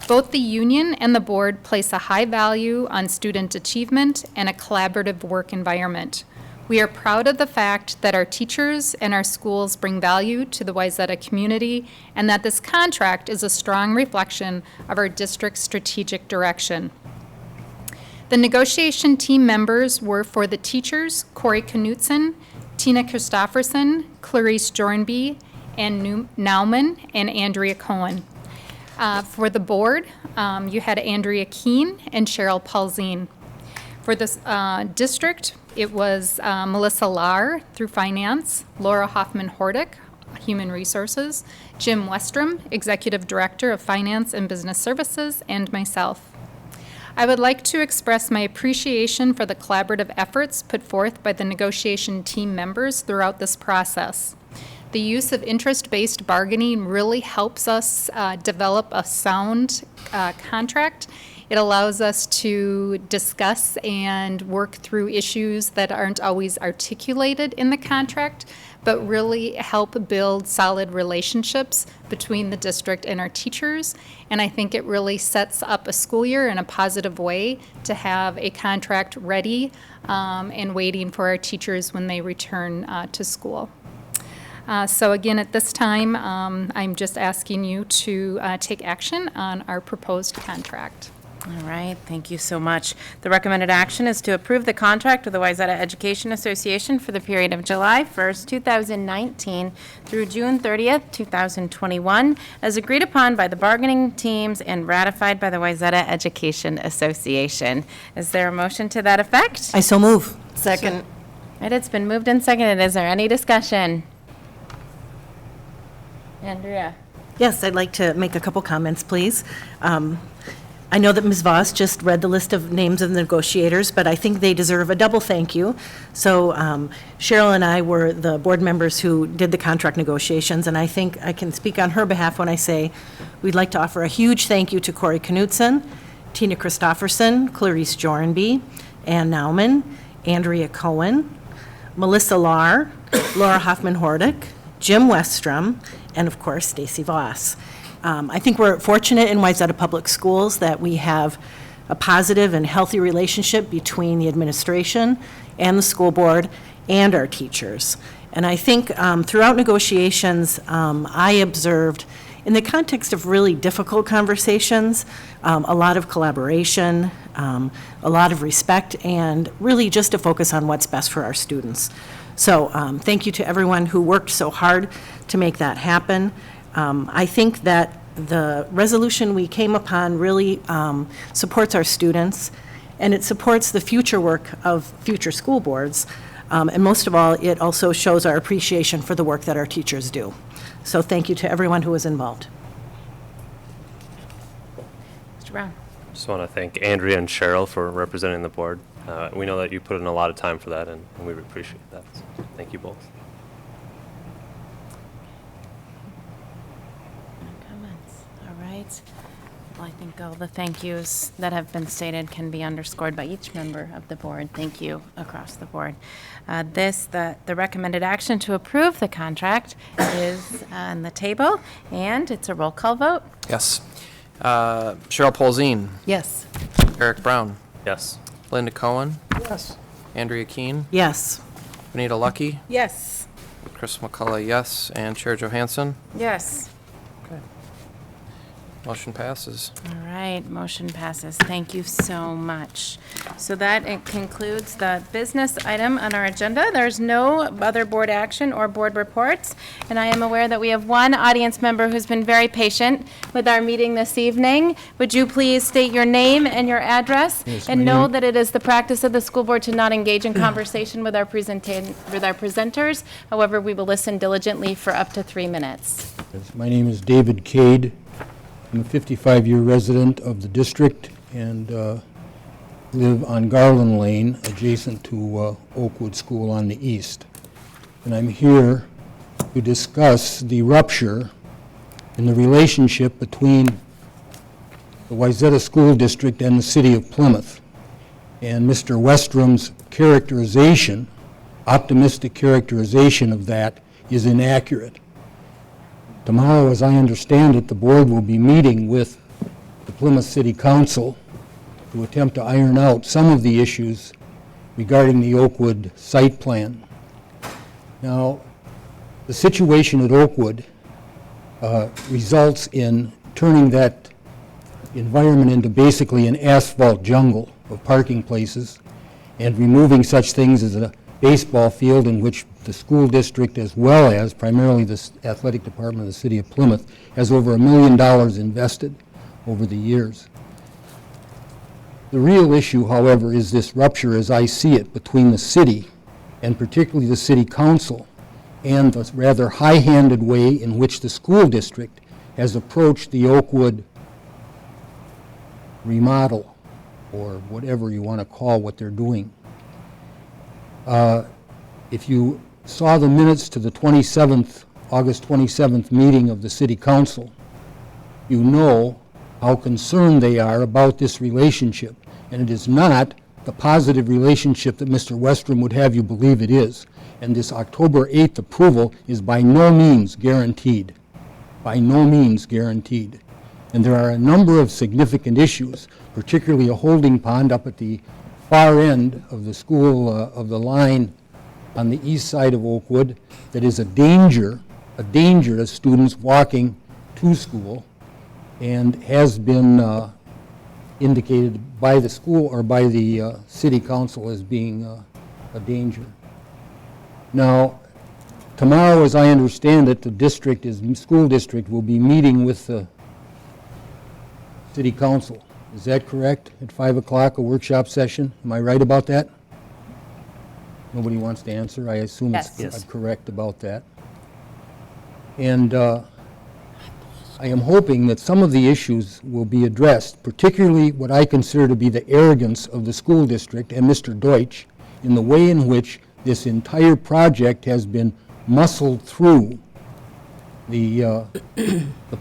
Both the union and the board place a high value on student achievement and a collaborative work environment. We are proud of the fact that our teachers and our schools bring value to the Wayzata community, and that this contract is a strong reflection of our district's strategic direction. The negotiation team members were for the teachers, Corey Knutson, Tina Christofferson, Clarice Jornby, Ann Nauman, and Andrea Cohen. For the board, you had Andrea Keene and Cheryl Paulzine. For this district, it was Melissa Lahr through Finance, Laura Hoffman-Hordick, Human Resources, Jim Westrom, Executive Director of Finance and Business Services, and myself. I would like to express my appreciation for the collaborative efforts put forth by the negotiation team members throughout this process. The use of interest-based bargaining really helps us develop a sound contract. It allows us to discuss and work through issues that aren't always articulated in the contract, but really help build solid relationships between the district and our teachers. And I think it really sets up a school year in a positive way to have a contract ready and waiting for our teachers when they return to school. So again, at this time, I'm just asking you to take action on our proposed contract. All right, thank you so much. The recommended action is to approve the contract with the Wayzata Education Association for the period of July 1st, 2019 through June 30th, 2021, as agreed upon by the bargaining teams and ratified by the Wayzata Education Association. Is there a motion to that effect? I so move. Second. All right, it's been moved and seconded. Is there any discussion? Andrea? Yes, I'd like to make a couple comments, please. I know that Ms. Voss just read the list of names of the negotiators, but I think they deserve a double thank you. So Cheryl and I were the board members who did the contract negotiations, and I think I can speak on her behalf when I say we'd like to offer a huge thank you to Corey Knutson, Tina Christofferson, Clarice Jorenby, Ann Nauman, Andrea Cohen, Melissa Lahr, Laura Hoffman-Hordick, Jim Westrom, and of course, Stacy Voss. I think we're fortunate in Wayzata Public Schools that we have a positive and healthy relationship between the administration and the school board and our teachers. And I think throughout negotiations, I observed, in the context of really difficult conversations, a lot of collaboration, a lot of respect, and really just to focus on what's best for our students. So thank you to everyone who worked so hard to make that happen. I think that the resolution we came upon really supports our students, and it supports the future work of future school boards. And most of all, it also shows our appreciation for the work that our teachers do. So thank you to everyone who was involved. Mr. Brown? I just want to thank Andrea and Cheryl for representing the board. We know that you put in a lot of time for that, and we appreciate that. So thank you both. Comments? All right. Well, I think all the thank yous that have been stated can be underscored by each member of the board. Thank you across the board. The recommended action to approve the contract is on the table, and it's a roll call vote. Yes. Cheryl Polzine. Yes. Eric Brown. Yes. Linda Cohen. Yes. Andrea Keene. Yes. Benita Lucky. Yes. Chris McCullough, yes. And Chair Johansson. Yes. Okay. Motion passes. All right, motion passes. Thank you so much. So that concludes the business item on our agenda. There's no other board action or board reports, and I am aware that we have one audience member who's been very patient with our meeting this evening. Would you please state your name and your address? Yes, and my know name- that it is the practice of the school board to not engage in conversation with our presenters. However, we will listen diligently for up to 3 minutes. My name is David Cade. I'm a 55-year resident of the district and live on Garland Lane, adjacent to Oakwood School on the east. And I'm here to discuss the rupture in the relationship between the Wayzata School District and the City of Plymouth. And Mr. Westrom's characterization, optimistic characterization of that, is inaccurate. Tomorrow, as I understand it, the board will be meeting with the Plymouth City Council to attempt to iron out some of the issues regarding the Oakwood site plan. Now, the situation at Oakwood results in turning that environment into basically an asphalt jungle of parking places and removing such things as a baseball field in which the school district, as well as primarily the athletic department of the City of Plymouth, has over $1 million invested over the years. The real issue, however, is this rupture, as I see it, between the city, and particularly the city council, and the rather high-handed way in which the school district has approached the Oakwood remodel, or whatever you want to call what they're doing. If you saw the minutes to the 27th August 27th meeting of the City Council, you know how concerned they are about this relationship. And it is not the positive relationship that Mr. Westrom would have you believe it is. And this October 8th approval is by no means guaranteed. By no means guaranteed. And there are a number of significant issues, particularly a holding pond up at the far end of the school, of the line on the east side of Oakwood, that is a danger to students walking to school, and has been indicated by the school or by the City Council as being a danger. Now, tomorrow, as I understand it, the school district will be meeting with the City Council. Is that correct? At 5 o'clock, a workshop session? Am I right about that? Nobody wants to answer? I assume I'm correct about that. And I am hoping that some of the issues will be addressed, particularly what I consider to be the arrogance of the school district and Mr. Deutsch in the way in which this entire project has been muscled through the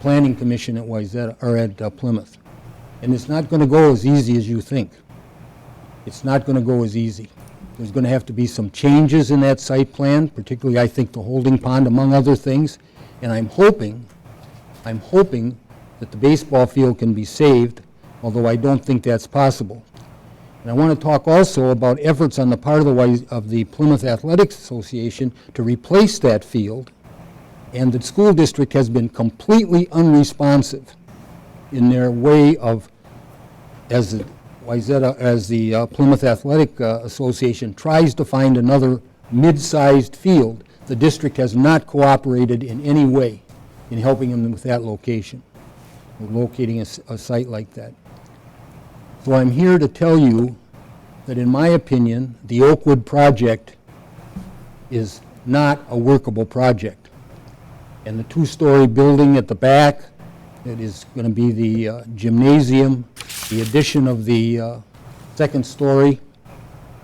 Planning Commission at Wayzata, or at Plymouth. And it's not going to go as easy as you think. It's not going to go as easy. There's going to have to be some changes in that site plan, particularly I think the holding pond, among other things. And I'm hoping that the baseball field can be saved, although I don't think that's possible. And I want to talk also about efforts on the part of the Plymouth Athletics Association to replace that field, and the school district has been completely unresponsive in their way of, as the Plymouth Athletic Association tries to find another mid-sized field, the district has not cooperated in any way in helping them with that location, locating a site like that. So I'm here to tell you that in my opinion, the Oakwood project is not a workable project. And the two-story building at the back, it is going to be the gymnasium, the addition of the second story.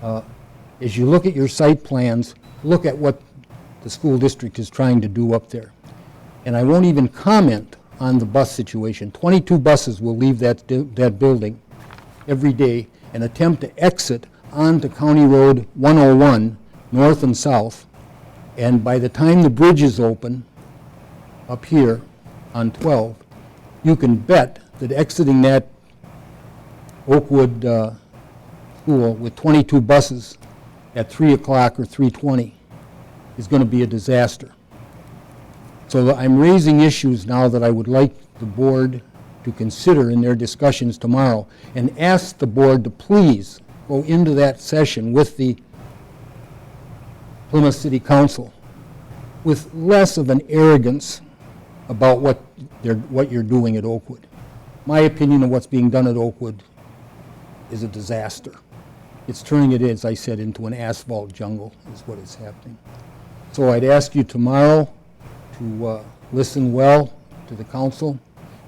As you look at your site plans, look at what the school district is trying to do up there. And I won't even comment on the bus situation. 22 buses will leave that building every day and attempt to exit onto County Road 101, north and south. And by the time the bridge is open, up here on 12, you can bet that exiting that Oakwood school with 22 buses at 3 o'clock or 3:20 is going to be a disaster. So I'm raising issues now that I would like the board to consider in their discussions tomorrow, and ask the board to please go into that session with the Plymouth City Council with less of an arrogance about what you're doing at Oakwood. My opinion of what's being done at Oakwood is a disaster. It's turning it, as I said, into an asphalt jungle is what is happening. So I'd ask you tomorrow to listen well to the council,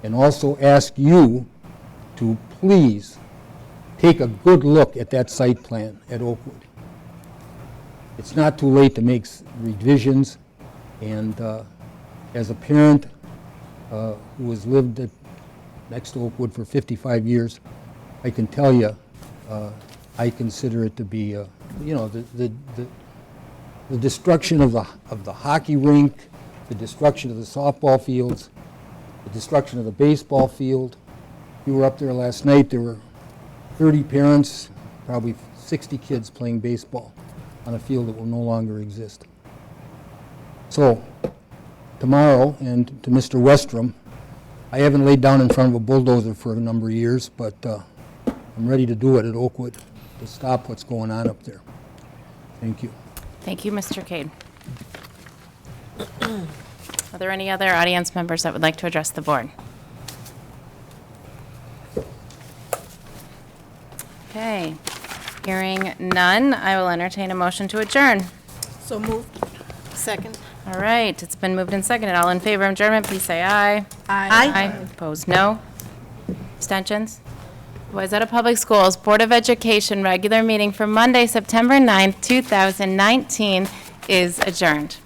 and also ask you to please take a good look at that site plan at Oakwood. It's not too late to make revisions, and as a parent who has lived next to Oakwood for 55 years, I can tell you, I consider it to be, the destruction of the hockey rink, the destruction of the softball fields, the destruction of the baseball field. You were up there last night, there were 30 parents, probably 60 kids playing baseball on a field that will no longer exist. So, tomorrow, and to Mr. Westrom, I haven't laid down in front of a bulldozer for a number of years, but I'm ready to do it at Oakwood to stop what's going on up there. Thank you. Thank you, Mr. Cade. Are there any other audience members that would like to address the board? Okay, hearing none, I will entertain a motion to adjourn. So moved. Second. All right, it's been moved and seconded. All in favor of adjournment, please say aye. Aye. Opposed, no. Abstentions? Wayzata Public Schools Board of Education regular meeting for Monday, September 9th, 2019 is adjourned.